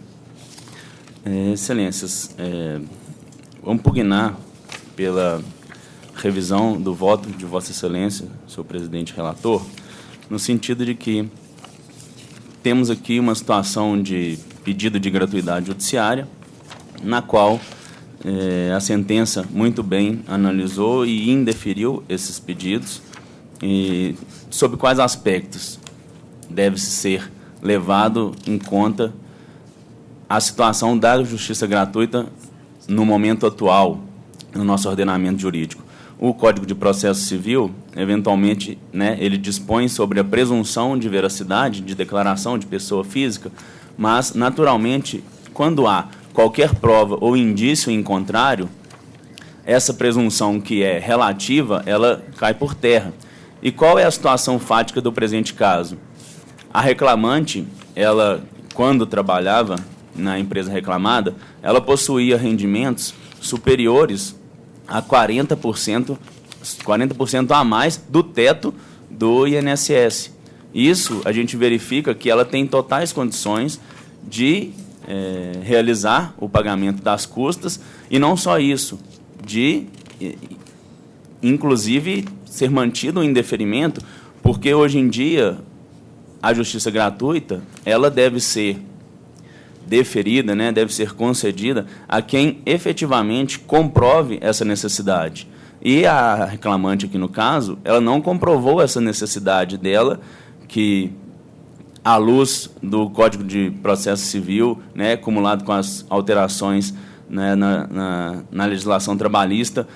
Excelências, vamos pugnar pela revisão do voto de Vossa Excelência, senhor presidente relator, no sentido de que temos aqui uma situação de pedido de gratuidade judiciária, na qual a sentença muito bem analisou e indeferiu esses pedidos, e sobre quais aspectos deve-se ser levado em conta a situação da justiça gratuita no momento atual no nosso ordenamento jurídico. O Código de Processo Civil, eventualmente, ele dispõe sobre a presunção de veracidade de declaração de pessoa física, mas, naturalmente, quando há qualquer prova ou indício em contrário, essa presunção que é relativa, ela cai por terra. E qual é a situação fática do presente caso? A reclamante, ela, quando trabalhava na empresa reclamada, ela possuía rendimentos superiores a 40% a mais do teto do INSS. Isso a gente verifica que ela tem totais condições de realizar o pagamento das custas, e não só isso, de, inclusive, ser mantido o indeferimento, porque hoje em dia a justiça gratuita ela deve ser deferida, deve ser concedida a quem efetivamente comprove essa necessidade. E a reclamante aqui no caso, ela não comprovou essa necessidade dela, que à luz do Código de Processo Civil, acumulado com as alterações na legislação trabalhista,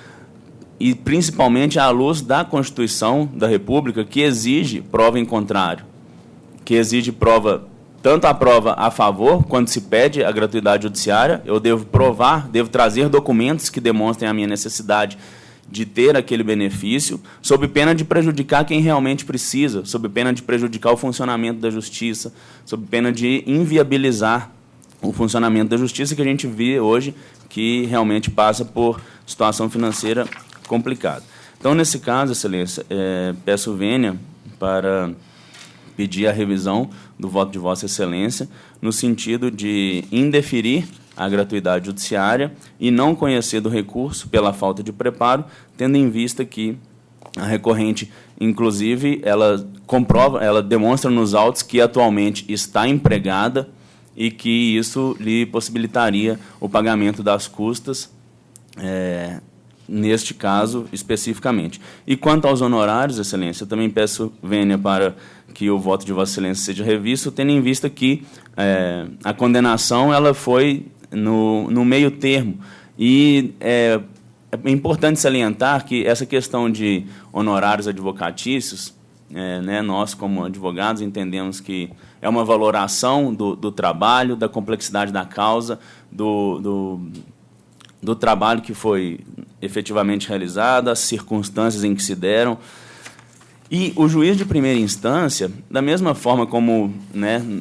e principalmente à luz da Constituição da República, que exige prova em contrário, que exige prova, tanto a prova a favor, quando se pede a gratuidade judiciária, eu devo provar, devo trazer documentos que demonstrem a minha necessidade de ter aquele benefício, sob pena de prejudicar quem realmente precisa, sob pena de prejudicar o funcionamento da justiça, sob pena de inviabilizar o funcionamento da justiça, que a gente vê hoje, que realmente passa por situação financeira complicada. Então, nesse caso, Excelência, peço vênia para pedir a revisão do voto de Vossa Excelência, no sentido de indeferir a gratuidade judiciária e não conhecer do recurso pela falta de preparo, tendo em vista que a recorrente, inclusive, ela demonstra nos autos que atualmente está empregada e que isso lhe possibilitaria o pagamento das custas, neste caso especificamente. E quanto aos honorários, Excelência, eu também peço vênia para que o voto de Vossa Excelência seja revisto, tendo em vista que a condenação ela foi no meio termo. E é importante salientar que essa questão de honorários advocatícios, nós, como advogados, entendemos que é uma valoração do trabalho, da complexidade da causa, do trabalho que foi efetivamente realizado, as circunstâncias em que se deram. E o juiz de primeira instância, da mesma forma como,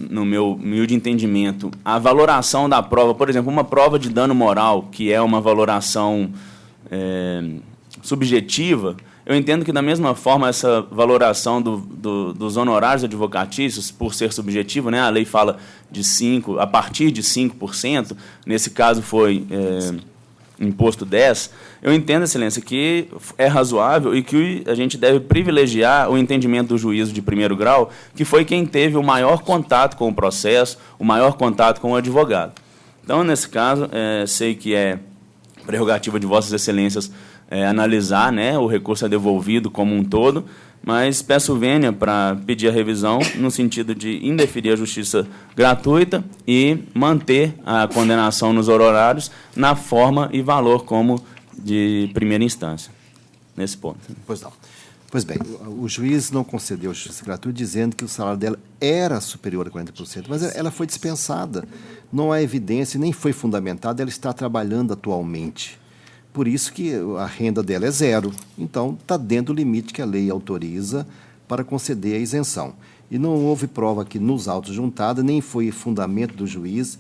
no meu humilde entendimento, a valoração da prova, por exemplo, uma prova de dano moral, que é uma valoração subjetiva, eu entendo que, da mesma forma, essa valoração dos honorários advocatícios, por ser subjetivo, a lei fala de 5%, a partir de 5%, nesse caso foi imposto 10%, eu entendo, Excelência, que é razoável e que a gente deve privilegiar o entendimento do juízo de primeiro grau, que foi quem teve o maior contato com o processo, o maior contato com o advogado. Então, nesse caso, sei que é prerrogativa de Vossas Excelências analisar, o recurso devolvido como um todo, mas peço vênia para pedir a revisão no sentido de indeferir a justiça gratuita e manter a condenação nos honorários na forma e valor como de primeira instância, nesse ponto. Pois não. Pois bem, o juiz não concedeu a justiça gratuita dizendo que o salário dela era superior a 40%, mas ela foi dispensada. Não há evidência, nem foi fundamentada, ela está trabalhando atualmente. Por isso que a renda dela é zero. Então, está dentro do limite que a lei autoriza para conceder a isenção. E não houve prova aqui nos autos juntada, nem foi fundamento do juiz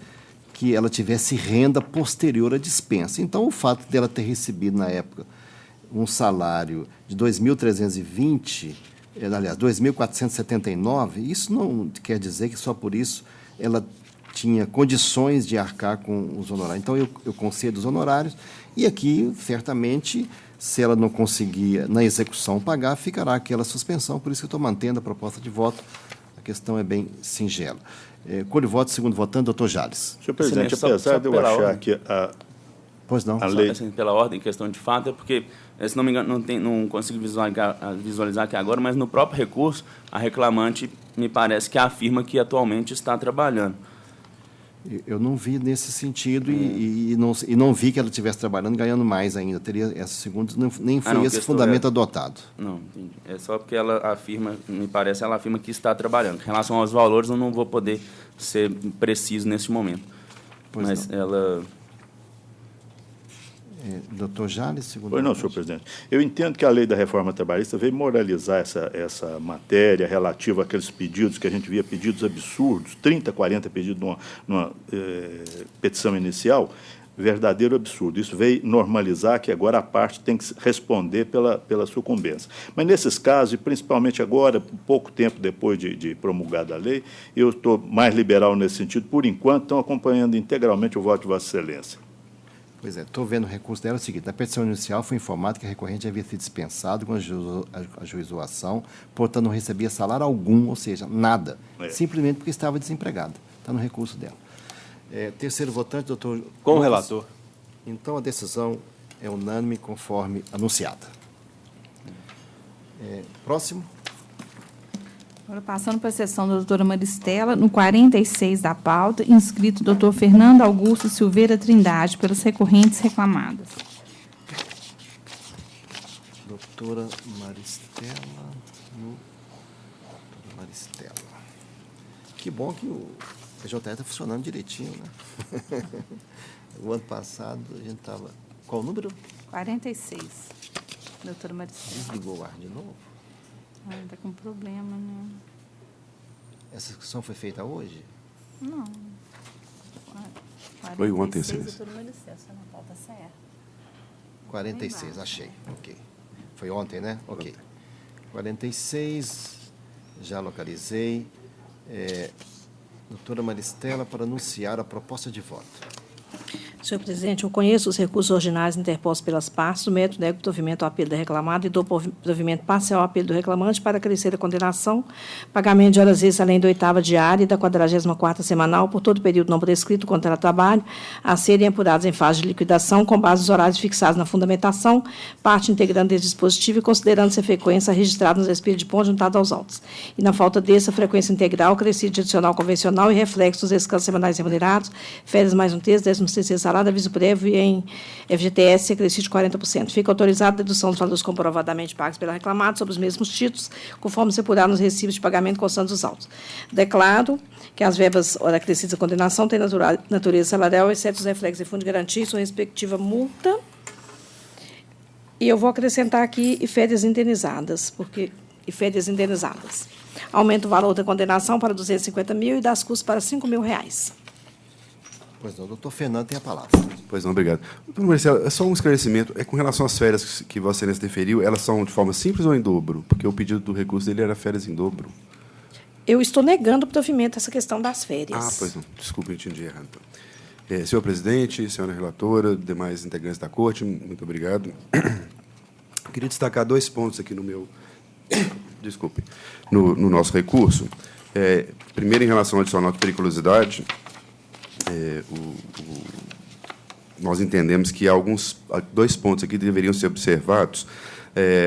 que ela tivesse renda posterior à dispensa. Então, o fato dela ter recebido, na época, um salário de 2.320, aliás, 2.479, isso não quer dizer que só por isso ela tinha condições de arcar com os honorários. Então, eu concedo os honorários e aqui, certamente, se ela não conseguir, na execução, pagar, ficará aquela suspensão. Por isso que eu estou mantendo a proposta de voto. A questão é bem singela. Colho voto, segundo votante, doutor Jales. Senhor presidente, apesar de eu achar que Pois não. A lei... Assim, pela ordem, questão de fato, é porque, se não me engano, não consigo visualizar aqui agora, mas no próprio recurso, a reclamante me parece que afirma que atualmente está trabalhando. Eu não vi nesse sentido e não vi que ela estivesse trabalhando ganhando mais ainda. Teria essa segunda, nem foi esse fundamento adotado. Não, entendi. É só porque ela afirma, me parece, ela afirma que está trabalhando. Em relação aos valores, eu não vou poder ser preciso nesse momento. Pois mas não. Ela... Doutor Jales, segundo... Pois não, senhor presidente. Eu entendo que a lei da reforma trabalhista veio moralizar essa matéria relativa àqueles pedidos que a gente via, pedidos absurdos, 30, 40 pedidos numa petição inicial, verdadeiro absurdo. Isso veio normalizar que agora a parte tem que responder pela sucumbência. Mas nesses casos, e principalmente agora, pouco tempo depois de promulgada a lei, eu estou mais liberal nesse sentido, por enquanto, estão acompanhando integralmente o voto de Vossa Excelência. Pois é, estou vendo o recurso dela. É o seguinte: na petição inicial foi informado que a recorrente havia sido dispensado quando ajuizou a ação, portanto não recebia salário algum, ou seja, nada, simplesmente porque estava desempregada. Está no recurso dela. Terceiro votante, doutor... Com o Lucas. relator. Então, a decisão é unânime, conforme anunciada. Próximo. Agora, passando para a sessão da doutora Maristela, no 46 da pauta, inscrito doutor Fernando Augusto Silveira Trindade, pelas recorrentes reclamadas. Doutora Maristela. Doutora Maristela. Que bom que o PJE está funcionando direitinho, né? O ano passado a gente estava... Qual o número? 46. Doutora Maristela. Desligou o ar de novo? Está com problema, né? Essa discussão foi feita hoje? Não. Foi ontem, sim. Doutora Maristela, só na pauta certa. 46, achei. Ok. Foi ontem, né? Ok. 46, já localizei. Doutora Maristela, para anunciar a proposta de voto. Senhor presidente, eu conheço os recursos ordinários interpostos pelas partes, do método nego provimento ao apelo da reclamada e do provimento parcial ao apelo do reclamante para acrescer a condenação, pagamento de horas extras além da 8ª diária e da 44ª semanal por todo o período não prescrito do contrato de trabalho a serem apurados em fase de liquidação com base nos horários fixados na fundamentação, parte integrante desse dispositivo e considerando-se a frequência registrada nos expedientes de ponto juntado aos autos. E, na falta desse, a frequência integral, crescida adicional convencional e reflexo dos descansos semanais remunerados, férias mais um terço, 13º salário, aviso prévio em FGTS acrescido de 40%. Fica autorizada a dedução dos valores comprovadamente pagos pela reclamada sobre os mesmos títulos, conforme se apurar nos recibos de pagamento constantes dos autos. Declaro que as verbas ora acrescidas à condenação têm natureza salarial, exceto os reflexos de fundo de garantia e sua respectiva multa. E eu vou acrescentar aqui e férias indenizadas, Aumenta o valor da condenação para 250 mil e das custas para 5 mil reais. Pois não, o doutor Fernando tem a palavra. Pois não, obrigado. Doutor Marcelo, é só um esclarecimento. Com relação às férias que Vossa Excelência deferiu, elas são de forma simples ou em dobro? Porque o pedido do recurso dele era férias em dobro. Eu estou negando o provimento essa questão das férias. Pois não. Desculpe, eu entendi errado. Então. Senhor presidente, senhora relatora, demais integrantes da Corte, muito obrigado. Eu queria destacar 2 pontos aqui no meu... Desculpe. No nosso recurso. Primeiro, em relação ao adicional de periculosidade, nós entendemos que há 2 pontos aqui deveriam ser observados.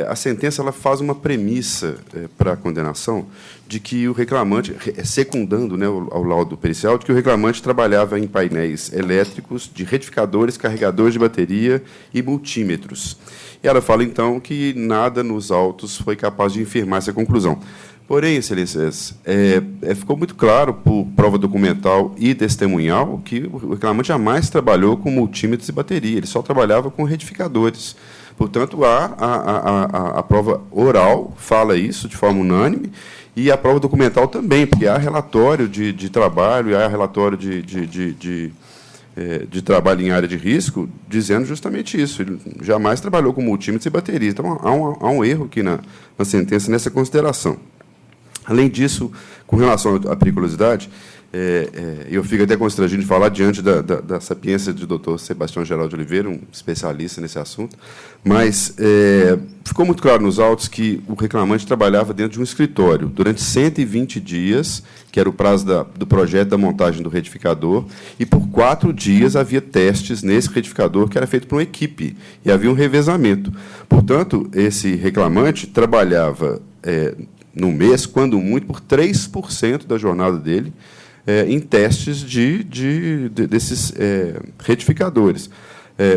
A sentença ela faz uma premissa para a condenação de que o reclamante, secundando, né, ao laudo pericial, de que o reclamante trabalhava em painéis elétricos de retificadores, carregadores de bateria e multímetros. E ela fala, então, que nada nos autos foi capaz de infirmar essa conclusão. Porém, excelências, ficou muito claro, por prova documental e testemunhal, que o reclamante jamais trabalhou com multímetros e bateria, ele só trabalhava com retificadores. Portanto, a prova oral fala isso de forma unânime, e a prova documental também, porque há relatório de trabalho, há relatório de trabalho em área de risco, dizendo justamente isso. Ele jamais trabalhou com multímetros e baterias. Então, há um erro aqui na sentença, nessa consideração. Além disso, com relação à periculosidade, eu fico até constrangido de falar diante da sapiência do doutor Sebastião Geraldo de Oliveira, um especialista nesse assunto, mas ficou muito claro nos autos que o reclamante trabalhava dentro de um escritório durante 120 dias, que era o prazo do projeto da montagem do retificador, e por 4 dias havia testes nesse retificador que era feito por uma equipe, e havia um revezamento. Portanto, esse reclamante trabalhava no mês, quando muito, por 3% da jornada dele, em testes desses retificadores.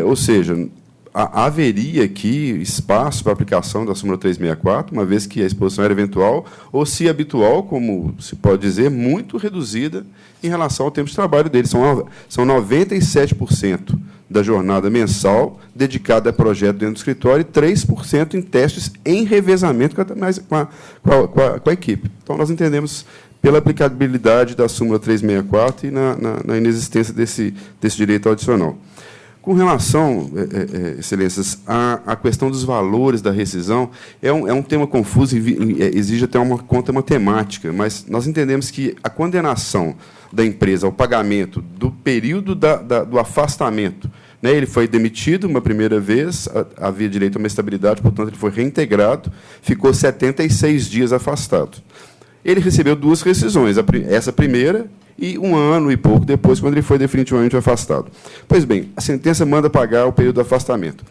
Ou seja, haveria aqui espaço para aplicação da súmula 364, uma vez que a exposição era eventual, ou, se habitual, como se pode dizer, muito reduzida em relação ao tempo de trabalho dele. São 97% da jornada mensal dedicada a projeto dentro do escritório e 3% em testes em revezamento com a equipe. Então, nós entendemos pela aplicabilidade da súmula 364 e na inexistência desse direito adicional. Com relação, excelências, à questão dos valores da rescisão, é um tema confuso e exige até uma conta matemática, mas nós entendemos que a condenação da empresa ao pagamento do período do afastamento, né, ele foi demitido uma primeira vez, havia direito a uma estabilidade, portanto, ele foi reintegrado, ficou 76 dias afastado. Ele recebeu 2 rescisões, essa primeira e 1 ano e pouco depois, quando ele foi definitivamente afastado. Pois bem, a sentença manda pagar o período do afastamento.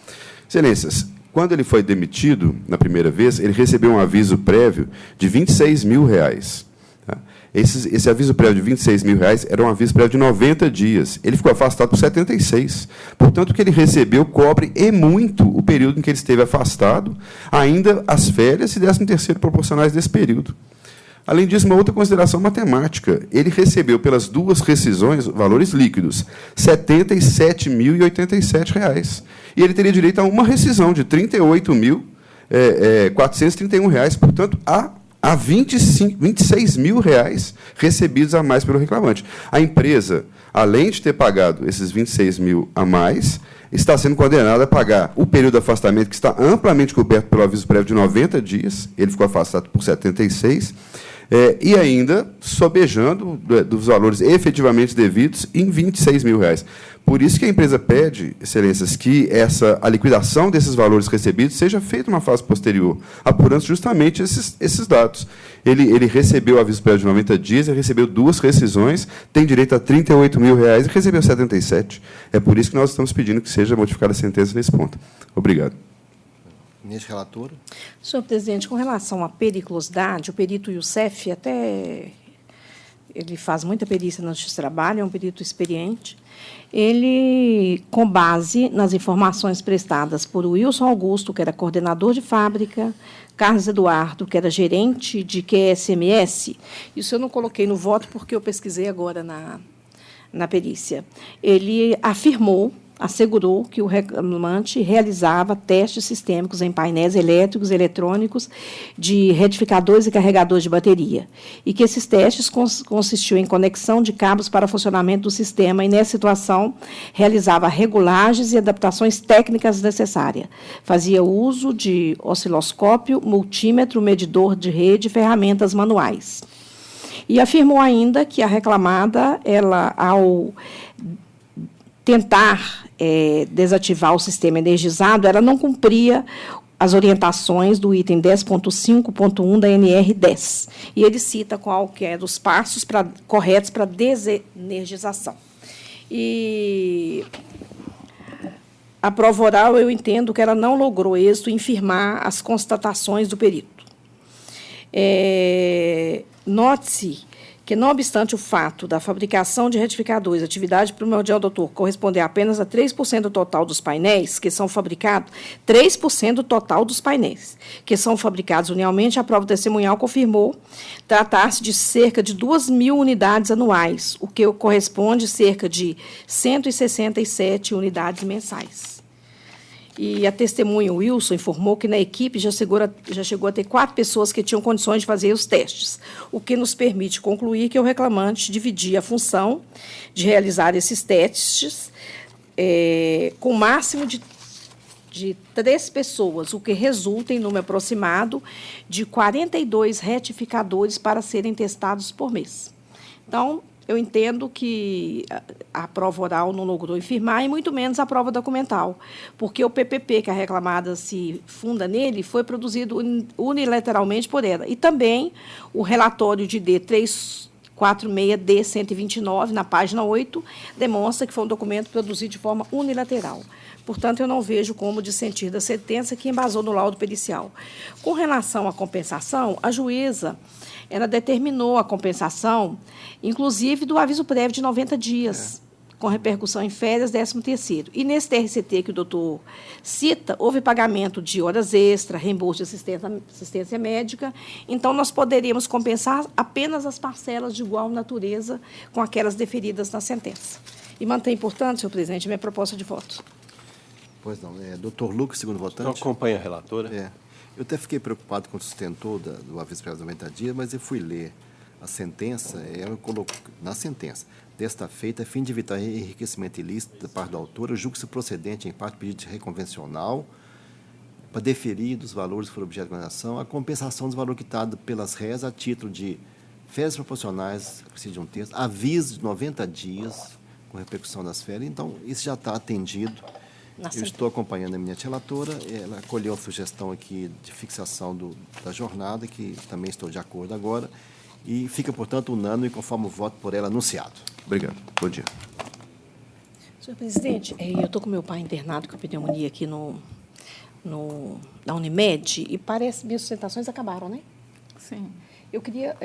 Excelências, quando ele foi demitido, na primeira vez, ele recebeu um aviso prévio de R$ 26 mil. Tá? Esse aviso prévio de R$ 26 mil era um aviso prévio de 90 dias. Ele ficou afastado por 76. Portanto, o que ele recebeu cobre e muito o período em que ele esteve afastado, ainda as férias e 13º proporcionais desse período. Além disso, uma outra consideração matemática. Ele recebeu, pelas duas rescisões, valores líquidos, R$ 77.087. E ele teria direito a uma rescisão de R$ 38.431. Portanto, há R$ 26 mil recebidos a mais pelo reclamante. A empresa, além de ter pagado esses 26 mil a mais, está sendo condenada a pagar o período de afastamento, que está amplamente coberto pelo aviso prévio de 90 dias, ele ficou afastado por 76, e ainda sobejando dos valores efetivamente devidos em R$ 26 mil. Por isso que a empresa pede, excelências, que a liquidação desses valores recebidos seja feita numa fase posterior, apurando justamente esses dados. Ele recebeu o aviso prévio de 90 dias, ele recebeu duas rescisões, tem direito a R$ 38 mil e recebeu 77. É por isso que nós estamos pedindo que seja modificada a sentença nesse ponto. Obrigado. Ministro relator. Senhor presidente, com relação à periculosidade, o perito Youssef, até ele faz muita perícia no justiça de trabalho, é um perito experiente. Ele, com base nas informações prestadas por Wilson Augusto, que era coordenador de fábrica, Carlos Eduardo, que era gerente de QSMS, isso eu não coloquei no voto porque eu pesquisei agora na perícia, ele assegurou que o reclamante realizava testes sistêmicos em painéis elétricos e eletrônicos de retificadores e carregadores de bateria, e que esses testes consistiam em conexão de cabos para funcionamento do sistema, e, nessa situação, realizava regulagens e adaptações técnicas necessárias. Fazia uso de osciloscópio, multímetro, medidor de rede e ferramentas manuais. E afirmou ainda que a reclamada, ao tentar desativar o sistema energizado, ela não cumpria as orientações do item 10.5.1 da NR10. E ele cita qual que é os passos corretos para desenergização. E a prova oral, eu entendo que ela não logrou êxito em firmar as constatações do perito. Note-se que, não obstante o fato da fabricação de retificadores, atividade primordial do autor, corresponder apenas a 3% do total dos painéis que são fabricados, 3% do total dos painéis que são fabricados anualmente, a prova testemunhal confirmou tratar-se de cerca de 2.000 unidades anuais, o que corresponde a cerca de 167 unidades mensais. E a testemunha Wilson informou que na equipe já chegou a ter 4 pessoas que tinham condições de fazer os testes, o que nos permite concluir que o reclamante dividia a função de realizar esses testes com o máximo de 3 pessoas, o que resulta em número aproximado de 42 retificadores para serem testados por mês. Então, eu entendo que a prova oral não logrou firmar, e muito menos a prova documental, porque o PPP que a reclamada se funda nele foi produzido unilateralmente por ela. E também o relatório de D346D129, na página 8, demonstra que foi um documento produzido de forma unilateral. Portanto, eu não vejo como dissentir da sentença que embasou no laudo pericial. Com relação à compensação, a juíza ela determinou a compensação, inclusive do aviso prévio de 90 dias, com repercussão em férias, 13º. E nesse TRCT que o doutor cita, houve pagamento de horas extras, reembolso de assistência médica, então nós poderíamos compensar apenas as parcelas de igual natureza com aquelas deferidas na sentença. E mantém, portanto, senhor presidente, minha proposta de voto. Pois não. Doutor Lucas, segundo votante. Eu acompanho a relatora. Eu até fiquei preocupado com o sustentor do aviso prévio de 90 dias, mas eu fui ler a sentença, ela colocou na sentença: desta feita, a fim de evitar enriquecimento ilícito da parte do autor, eu julgo-se procedente, em parte, pedido de reconvencional para deferir dos valores que foram objeto de condenação a compensação dos valores quitados pelas réis a título de férias proporcionais, precisa de um texto, aviso de 90 dias com repercussão das férias. Então, isso já está atendido. Eu estou acompanhando a minha relatora, ela acolheu a sugestão aqui de fixação da jornada, que também estou de acordo agora, e fica, portanto, unânime conforme o voto por ela anunciado. Obrigado. Bom dia. Senhor presidente, eu estou com meu pai internado com pneumonia aqui na Unimed, e parece que minhas sustentações acabaram, né? Sim. Eu queria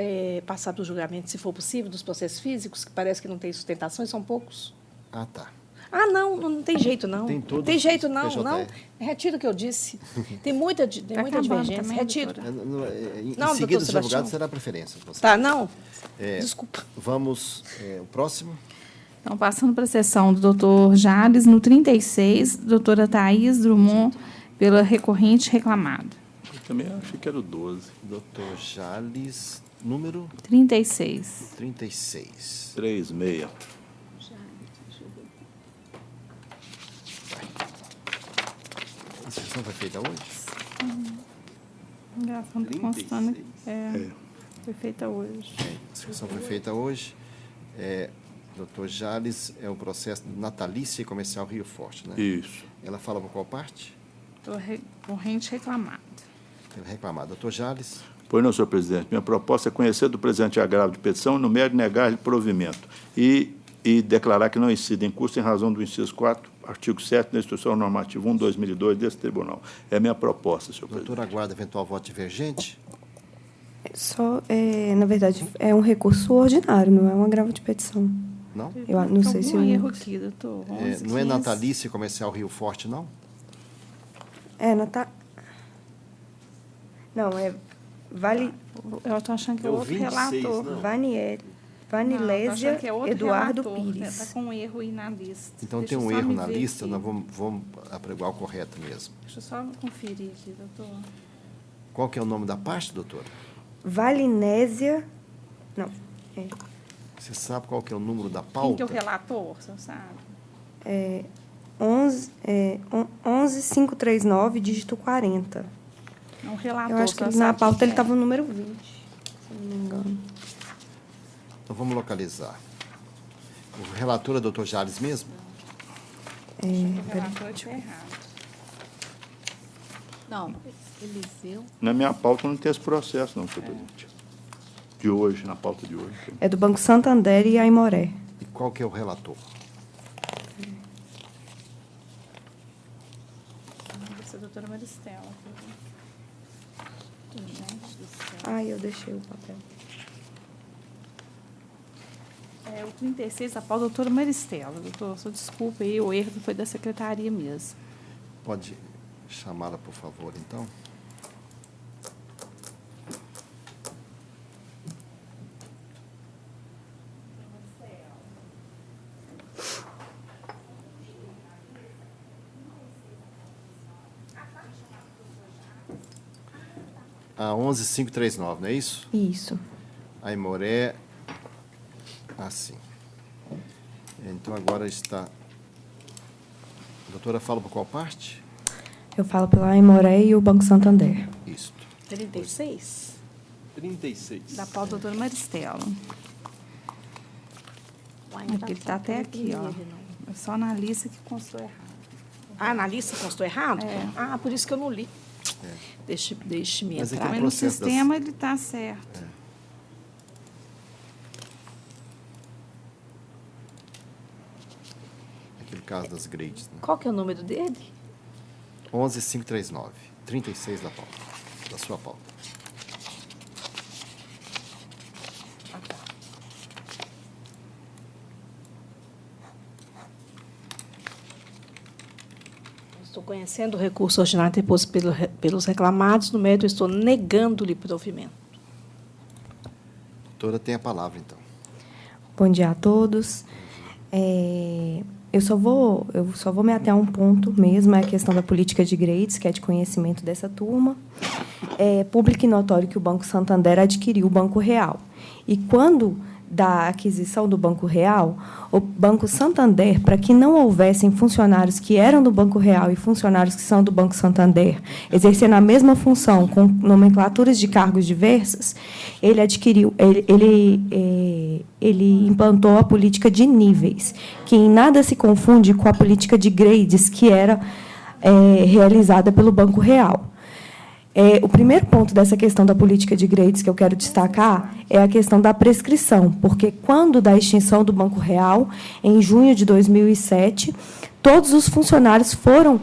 passar para o julgamento, se for possível, dos processos físicos, que parece que não tem sustentação, e são poucos. Ah, tá. Ah, não tem jeito, não. Tem todos Tem jeito, não, PJR. não. Retiro o que eu disse. Tem muita divergência. também, Retiro. Em Não, seguida, doutor os Sebastião. advogados será a preferência. Você. Tá, não. Desculpa. Vamos, o próximo. Então, passando para a sessão do doutor Jales, no 36, doutora Thaís Drummond, pela recorrente reclamada. Eu também achei que era o 12. Doutor Jales, número 36. 36. 36. A inscrição foi feita hoje? Engraçado, está constando. Foi feita hoje. A inscrição foi feita hoje. Doutor Jales, é o processo natalícia e comercial Rio Forte, né? Isso. Ela fala por qual parte? Pela recorrente reclamada. Pela reclamada. Doutor Jales. Pois não, senhor presidente. Minha proposta é conhecer do presente agravo de petição, no mérito de negar-lhe provimento e declarar que não incide em curso em razão do inciso 4, artigo 7 da Instrução Normativa 1/2002 desse tribunal. É a minha proposta, senhor presidente. Doutor, aguarda eventual voto divergente? Na verdade, é um recurso ordinário, não é um agravo de petição. Não? Eu não sei se... Tem algum erro aqui, doutor. 11, Não é 15. natalícia e comercial Rio Forte, não? Não, é Eu estou achando que é É o outro 26, relator. não? Vanilésia que é outro Eduardo relator. Pires. Está com um erro aí na lista. Então Deixa tem um eu só erro me na ver lista, aqui. nós vamos apregoar o correto mesmo. Deixa eu só conferir aqui, doutor. Qual que é o nome da parte, doutora? Valinésia... Não. Você sabe qual que é o número da Quem pauta? que é o relator, você sabe? 11539, dígito 40. É um relator. Eu acho que só na sabe pauta quem ele é. estava no número 20, se não me engano. Então vamos localizar. O relator é o doutor Jales mesmo? O relator está errado. Não, Eliseu. Na minha pauta não tem esse processo, não, senhor presidente. De hoje, na pauta de hoje. É do Banco Santander e Aimoré. E qual que é o relator? Deve ser a doutora Maristela. Gente do céu. Ai, eu deixei o papel. O 36, a pauta, doutora Maristela. Doutor, só desculpa aí, o erro foi da secretaria mesmo. Pode chamá-la, por favor, então? A 11539, não é isso? Isso. Aimoré, assim. Então, agora está... A doutora fala por qual parte? Eu falo pela Aimoré e o Banco Santander. Isso. 36? 36. Da pauta, doutora Maristela. Aqui, ele está até aqui, ó. É só na lista que constou errado. Ah, na lista constou errado? É. Ah, por isso que eu não li. Deixe-me Mas entrar. aqui Mas no sistema ele está certo. Aquele caso das grades, né? Qual que é o número dele? 11539, 36 da pauta, da sua pauta. Estou conhecendo o recurso ordinário interposto pelos reclamados, no mérito eu estou negando-lhe provimento. Doutora, tem a palavra, então. Bom dia a todos. Eu só vou me ater a um ponto mesmo, é a questão da política de grades, que é de conhecimento dessa turma. É público e notório que o Banco Santander adquiriu o Banco Real. E quando da aquisição do Banco Real, o Banco Santander, para que não houvessem funcionários que eram do Banco Real e funcionários que são do Banco Santander, exercendo a mesma função com nomenclaturas de cargos diversas, ele adquiriu, ele implantou a política de níveis, que em nada se confunde com a política de grades que era realizada pelo Banco Real. O primeiro ponto dessa questão da política de grades que eu quero destacar é a questão da prescrição, porque quando da extinção do Banco Real, em junho de 2007, todos os funcionários foram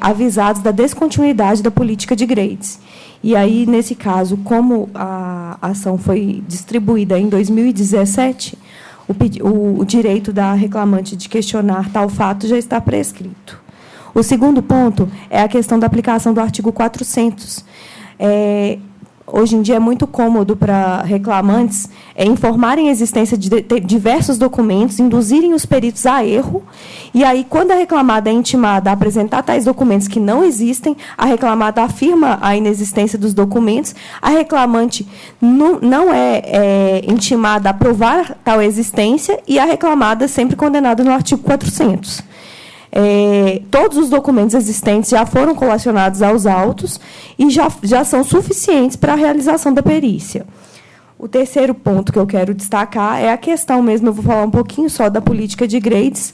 avisados da descontinuidade da política de grades. E aí, nesse caso, como a ação foi distribuída em 2017, o direito da reclamante de questionar tal fato já está prescrito. O segundo ponto é a questão da aplicação do artigo 400. Hoje em dia é muito cômodo para reclamantes informarem a existência de diversos documentos, induzirem os peritos a erro, e aí, quando a reclamada é intimada a apresentar tais documentos que não existem, a reclamada afirma a inexistência dos documentos, a reclamante não é intimada a provar tal existência, e a reclamada é sempre condenada no artigo 400. Todos os documentos existentes já foram colacionados aos autos e já são suficientes para a realização da perícia. O terceiro ponto que eu quero destacar é a questão mesmo, eu vou falar um pouquinho só da política de grades.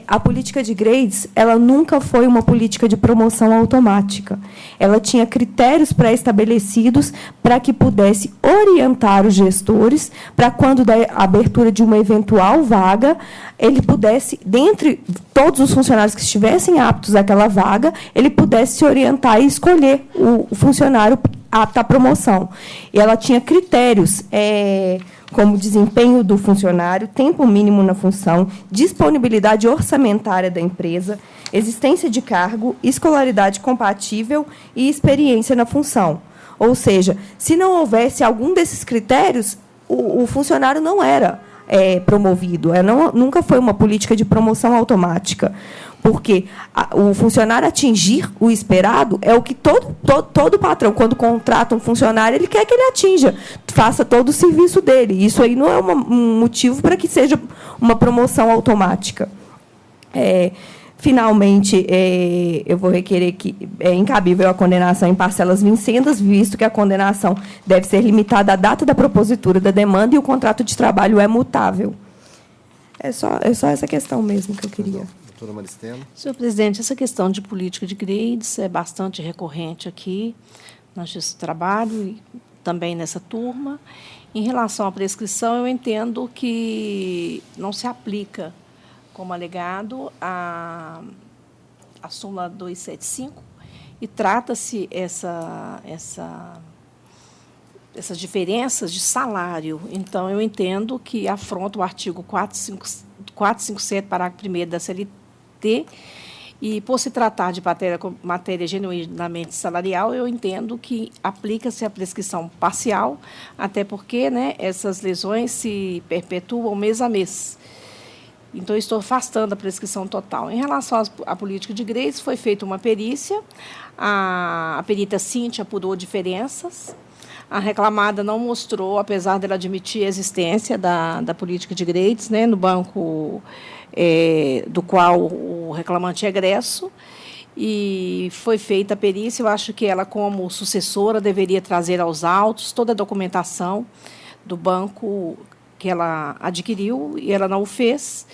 A política de grades, ela nunca foi uma política de promoção automática. Ela tinha critérios pré-estabelecidos para que pudesse orientar os gestores para, quando da abertura de uma eventual vaga, ele pudesse, dentre todos os funcionários que estivessem aptos àquela vaga, ele pudesse se orientar e escolher o funcionário apto à promoção. E ela tinha critérios, como desempenho do funcionário, tempo mínimo na função, disponibilidade orçamentária da empresa, existência de cargo, escolaridade compatível e experiência na função. Ou seja, se não houvesse algum desses critérios, o funcionário não era promovido. Nunca foi uma política de promoção automática, porque o funcionário atingir o esperado é o que todo patrão, quando contrata um funcionário, ele quer que ele atinja, faça todo o serviço dele. Isso aí não é um motivo para que seja uma promoção automática. Finalmente, eu vou requerer que é incabível a condenação em parcelas vincendas, visto que a condenação deve ser limitada à data da propositura da demanda e o contrato de trabalho é mutável. É só essa questão mesmo que eu queria. Doutora Maristela. Senhor presidente, essa questão de política de grades é bastante recorrente aqui na Justiça do Trabalho e também nessa turma. Em relação à prescrição, eu entendo que não se aplica como alegado a súmula 275 e trata-se essas diferenças de salário. Então, eu entendo que afronta o artigo 457, parágrafo 1º da CLT, e, por se tratar de matéria genuinamente salarial, eu entendo que aplica-se a prescrição parcial, até porque, essas lesões se perpetuam mês a mês. Então, estou afastando a prescrição total. Em relação à política de grades, foi feita uma perícia, a perita Cíntia apurou diferenças, a reclamada não mostrou, apesar dela admitir a existência da política de grades, no banco do qual o reclamante é egresso, e foi feita a perícia. Eu acho que ela, como sucessora, deveria trazer aos autos toda a documentação do banco que ela adquiriu, e ela não o fez.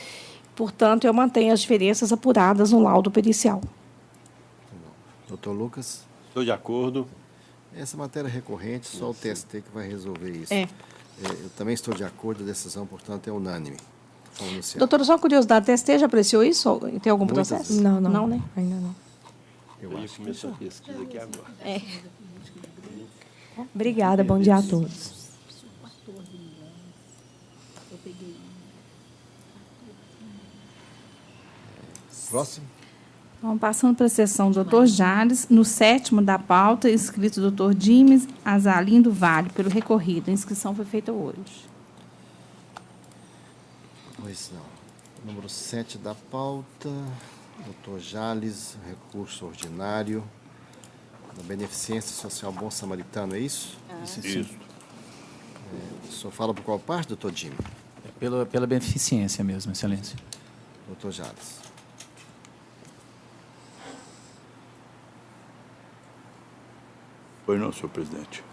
Portanto, eu mantenho as diferenças apuradas no laudo pericial. Doutor Lucas? Estou de acordo. Essa matéria é recorrente, só o TST que vai resolver isso. Eu também estou de acordo, a decisão, portanto, é unânime. Doutora, só uma curiosidade, o TST já apreciou isso? Tem algum Muitas processo? vezes. Não, né? Ainda não. Eu acho que começou a pesquisa aqui agora. Obrigada, bom dia a todos. Próximo. Então, passando para a sessão do doutor Jales, no 7º da pauta, inscrito o doutor Dimes Azalim do Vale, pelo recorrido. A inscrição foi feita hoje. Pois não. Número 7 da pauta, doutor Jales, recurso ordinário da Beneficência Social Bom Samaritano, é isso? Isso. O senhor fala por qual parte, doutor Dimes? Pela beneficência mesmo, excelência. Doutor Jales. Pois não, senhor presidente.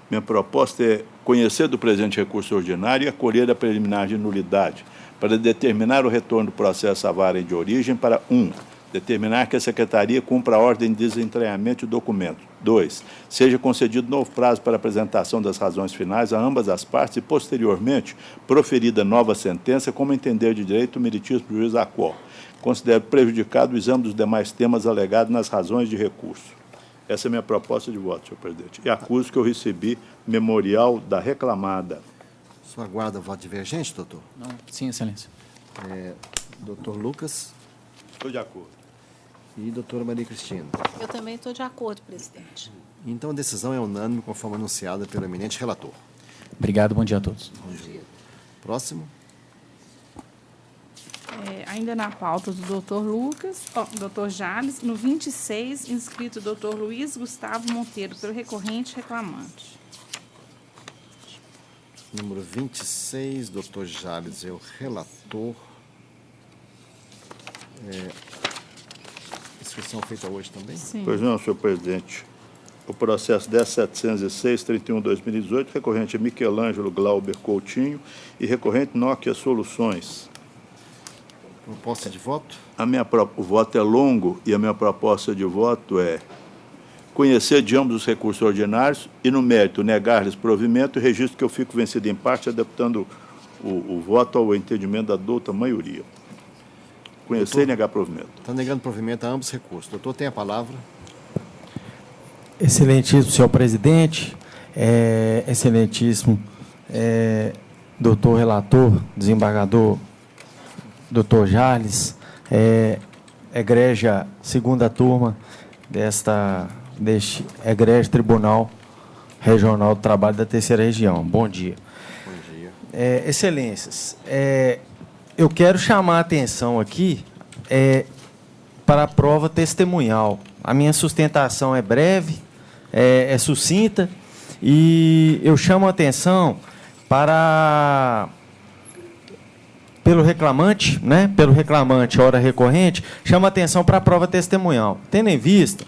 Minha proposta é conhecer do presente recurso ordinário e acolher a preliminar de nulidade para determinar o retorno do processo à vara de origem para 1. determinar que a Secretaria cumpra a ordem de desentranhamento do documento. 2. Seja concedido novo prazo para apresentação das razões finais a ambas as partes e, posteriormente, proferida nova sentença, como entender de direito o meritíssimo juiz a qual considero prejudicado o exame dos demais temas alegados nas razões de recurso. Essa é a minha proposta de voto, senhor presidente. E acuso que eu recebi memorial da reclamada. O senhor aguarda voto divergente, doutor? Não. Sim, excelência. Doutor Lucas. Estou de acordo. E doutora Maria Cristina. Eu também estou de acordo, presidente. Então, a decisão é unânime, conforme anunciada pelo eminente relator. Obrigado, bom dia a todos. Bom dia. Próximo. Ainda na pauta do doutor Lucas, doutor Jales, no 26, inscrito doutor Luiz Gustavo Monteiro, pelo recorrente reclamante. Número 26, doutor Jales é o relator. Inscrição feita hoje também? Sim. Pois não, senhor presidente. O processo 10.706/31/2018, recorrente Michelangelo Glauber Coutinho e recorrente Nokia Soluções. Proposta de voto? O voto é longo e a minha proposta de voto é conhecer de ambos os recursos ordinários e, no mérito, negar-lhes provimento e registro que eu fico vencido em parte, adaptando o voto ao entendimento da douta maioria. Conhecer e negar provimento. Está negando provimento a ambos os recursos. Doutor, tem a palavra. Excelentíssimo senhor presidente, excelentíssimo doutor relator, desembargador, doutor Jales, egrégia segunda turma deste egrégio Tribunal Regional do Trabalho da Terceira Região. Bom dia. Bom dia. Excelências, eu quero chamar a atenção aqui para a prova testemunhal. A minha sustentação é breve, é sucinta, e eu chamo a atenção pelo reclamante, hora recorrente, chama a atenção para a prova testemunhal, tendo em vista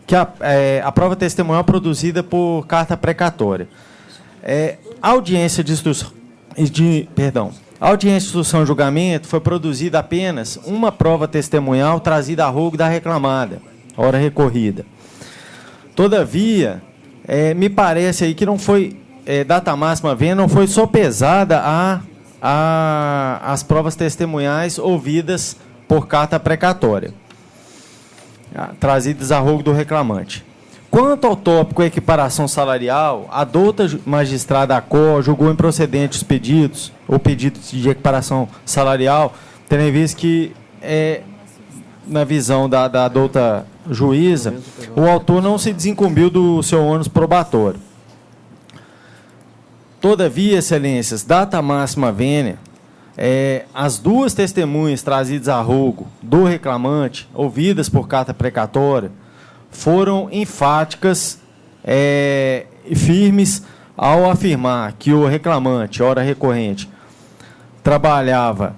que a prova testemunhal é produzida por carta precatória. Audiência de instrução e julgamento foi produzida apenas uma prova testemunhal trazida a rogo da reclamada, hora recorrida. Todavia, me parece aí que não foi, data máxima vênia, não foi sopesada as provas testemunhais ouvidas por carta precatória, trazidas a rogo do reclamante. Quanto ao tópico equiparação salarial, a douta magistrada ACO julgou improcedente os pedidos, ou pedidos de equiparação salarial, tendo em vista que, na visão da douta juíza, o autor não se desincumbiu do seu ônus probatório. Todavia, excelências, data máxima vênia, as duas testemunhas trazidas a rogo do reclamante, ouvidas por carta precatória, foram enfáticas e firmes ao afirmar que o reclamante, hora recorrente, trabalhava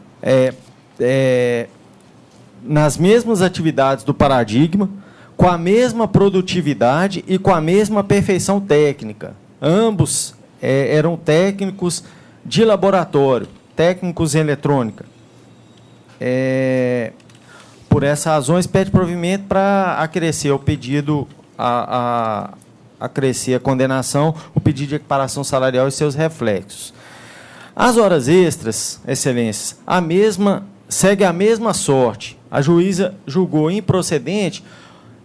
nas mesmas atividades do paradigma, com a mesma produtividade e com a mesma perfeição técnica. Ambos eram técnicos de laboratório, técnicos em eletrônica. Por essas razões, pede provimento para acrescer o pedido, acrescer a condenação, o pedido de equiparação salarial e seus reflexos. As horas extras, excelências, segue a mesma sorte. A juíza julgou improcedente,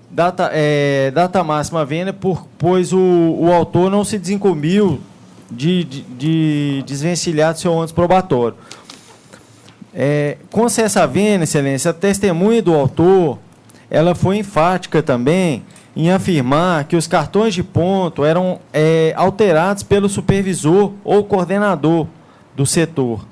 data máxima vênia, pois o autor não se desincumbiu de desvencilhar do seu ônus probatório. Com essa vênia, excelência, a testemunha do autor, ela foi enfática também em afirmar que os cartões de ponto eram alterados pelo supervisor ou coordenador do setor.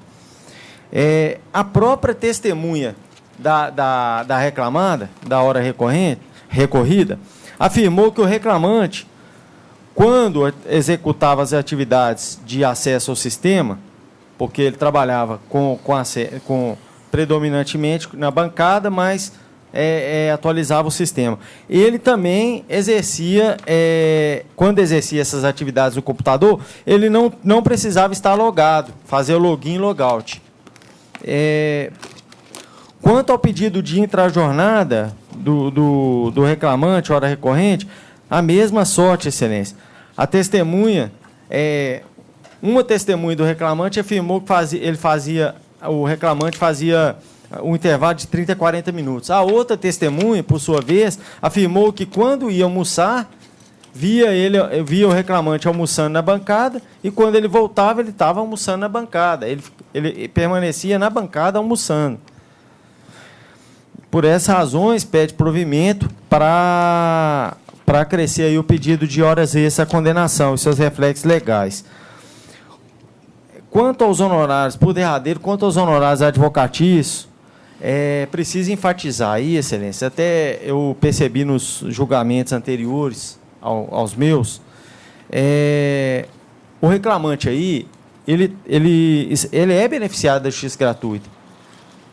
A própria testemunha da reclamada, da hora recorrida, afirmou que o reclamante, quando executava as atividades de acesso ao sistema, porque ele trabalhava predominantemente na bancada, mas atualizava o sistema. Ele também exercia, quando exercia essas atividades no computador, ele não precisava estar logado, fazer o login e logout. Quanto ao pedido de intrajornada do reclamante, hora recorrente, a mesma sorte, Excelência. A testemunha, uma testemunha do reclamante afirmou que o reclamante fazia um intervalo de 30 a 40 minutos. A outra testemunha, por sua vez, afirmou que quando ia almoçar, via o reclamante almoçando na bancada e quando ele voltava, ele estava almoçando na bancada. Ele permanecia na bancada almoçando. Por essas razões, pede provimento para acrescer aí o pedido de horas extras à condenação e seus reflexos legais. Quanto aos honorários, por derradeiro, quanto aos honorários advocatícios, preciso enfatizar aí, Excelência, até eu percebi nos julgamentos anteriores aos meus, o reclamante aí, ele é beneficiado da justiça gratuita,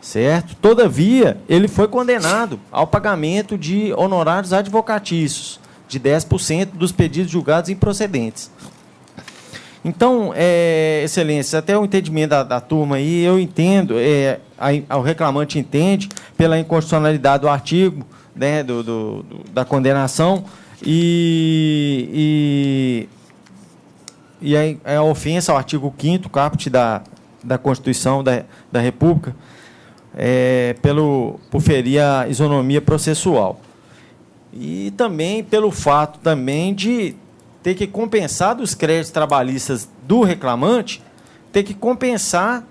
certo? Todavia, ele foi condenado ao pagamento de honorários advocatícios, de 10% dos pedidos julgados improcedentes. Então, Excelência, até o entendimento da turma aí, eu entendo, o reclamante entende pela inconstitucionalidade do artigo, né, da condenação e a ofensa ao artigo 5º caput da Constituição da República, por ferir a isonomia processual. E também pelo fato também de ter que compensar dos créditos trabalhistas do reclamante, ter que compensar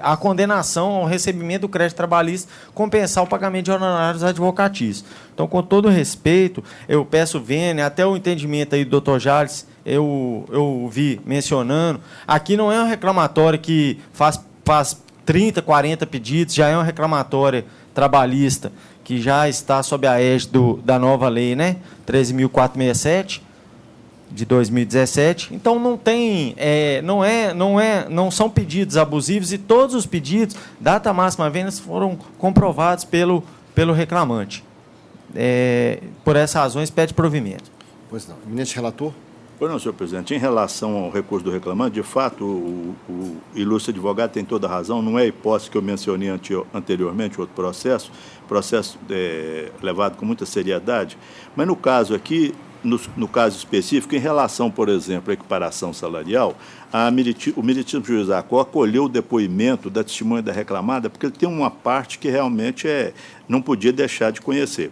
a condenação ao recebimento do crédito trabalhista, compensar o pagamento de honorários advocatícios. Então, com todo respeito, eu peço vênia, até o entendimento aí do Dr. Jales, eu vi mencionando, aqui não é um reclamatório que faz 30, 40 pedidos, já é um reclamatório trabalhista, que já está sob a égide da nova lei, né? 13.467, de 2017. Então, não são pedidos abusivos e todos os pedidos, data máxima vendas, foram comprovados pelo reclamante. Por essas razões, pede provimento. Pois não. Eminente relator. Pois não, senhor presidente. Em relação ao recurso do reclamante, de fato, o ilustre advogado tem toda a razão, não é a hipótese que eu mencionei anteriormente, outro processo levado com muita seriedade, mas no caso aqui, no caso específico, em relação, por exemplo, à equiparação salarial, o meritíssimo juiz Acó acolheu o depoimento da testemunha da reclamada, porque ele tem uma parte que realmente não podia deixar de conhecer.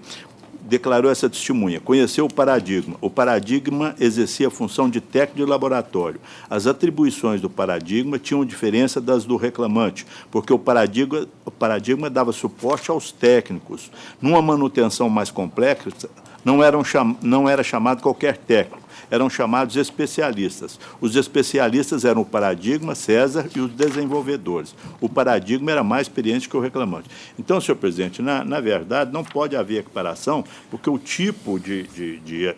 Declarou essa testemunha, conheceu o paradigma. O paradigma exercia a função de técnico de laboratório. As atribuições do paradigma tinham diferença das do reclamante, porque o paradigma dava suporte aos técnicos. Numa manutenção mais complexa, não era chamado qualquer técnico, eram chamados especialistas. Os especialistas eram o paradigma, César e os desenvolvedores. O paradigma era mais experiente que o reclamante. Então, senhor presidente, na verdade, não pode haver equiparação, porque o tipo de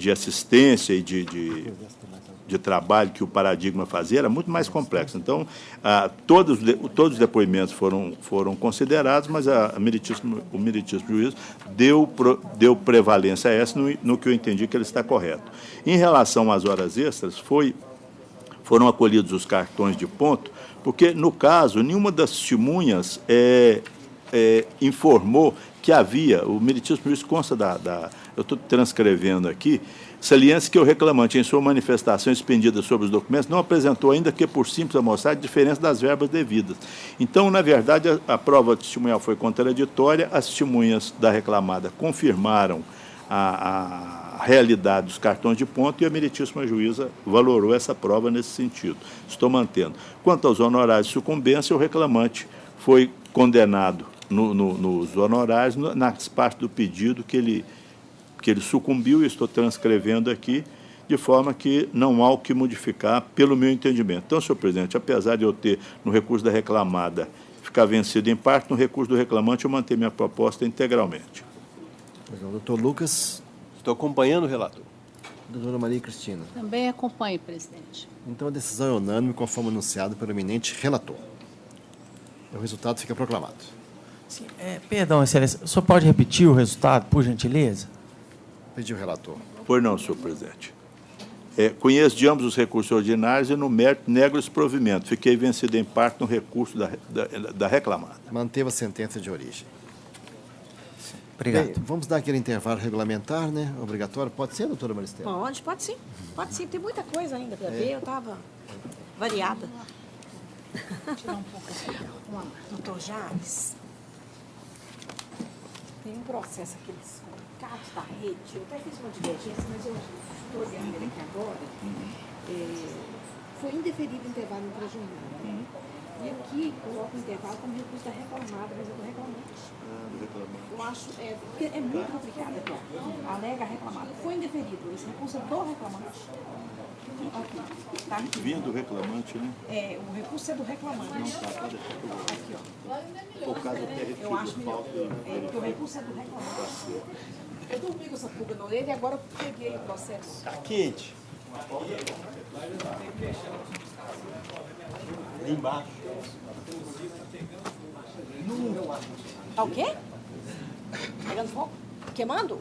assistência e de trabalho que o paradigma fazia era muito mais complexo. Então, todos os depoimentos foram considerados, mas o meritíssimo juiz deu prevalência a essa no que eu entendi que ele está correto. Em relação às horas extras, foram acolhidos os cartões de ponto, porque, no caso, nenhuma das testemunhas informou que havia, o meritíssimo juiz consta eu estou transcrevendo aqui, saliência que o reclamante, em sua manifestação expendida sobre os documentos, não apresentou ainda que, por simples amostragem, diferença das verbas devidas. Então, na verdade, a prova testemunhal foi contraditória, as testemunhas da reclamada confirmaram a realidade dos cartões de ponto e a meritíssima juíza valorou essa prova nesse sentido. Estou mantendo. Quanto aos honorários de sucumbência, o reclamante foi condenado nos honorários, nas partes do pedido que ele sucumbiu, e estou transcrevendo aqui, de forma que não há o que modificar, pelo meu entendimento. Então, senhor presidente, apesar de eu ter, no recurso da reclamada, ficar vencido em parte, no recurso do reclamante, eu mantenho minha proposta integralmente. Doutor Lucas. Estou acompanhando o relator. Doutora Maria Cristina. Também acompanho, presidente. Então, a decisão é unânime, conforme anunciado pelo eminente relator. O resultado fica proclamado. Sim, perdão, Excelência, o senhor pode repetir o resultado, por gentileza? Pediu o relator. Pois não, senhor presidente. Conheço de ambos os recursos ordinários e, no mérito, nego esse provimento. Fiquei vencido em parte no recurso da reclamada. Manteve a sentença de origem. Obrigado. Bem, vamos dar aquele intervalo regulamentar, né? Obrigatório. Pode ser, doutora Maristela? Pode sim. Pode sim. Tem muita coisa ainda para ver. Eu estava variada. Tirar um pouco essa aqui. Doutor Jales, tem um processo, aqueles comunicados da rede. Eu até fiz uma divergência, mas eu estou olhando ele aqui agora. Foi indeferido o intervalo entre a jornada. E aqui coloca o intervalo como recurso da reclamada, mas é do reclamante. Eu acho, porque é muito complicado aqui, ó. Alega reclamada. Foi indeferido, esse recurso é do reclamante. Aqui, tá aqui. Vinha do reclamante, né? O recurso é do reclamante. Aqui, ó. Por causa do Eu acho melhor. Porque o recurso é do reclamante. Eu dormi com essa pulga na orelha e agora eu peguei o processo. Tá quente. Embaixo. Tá o quê? Pegando fogo? Queimando?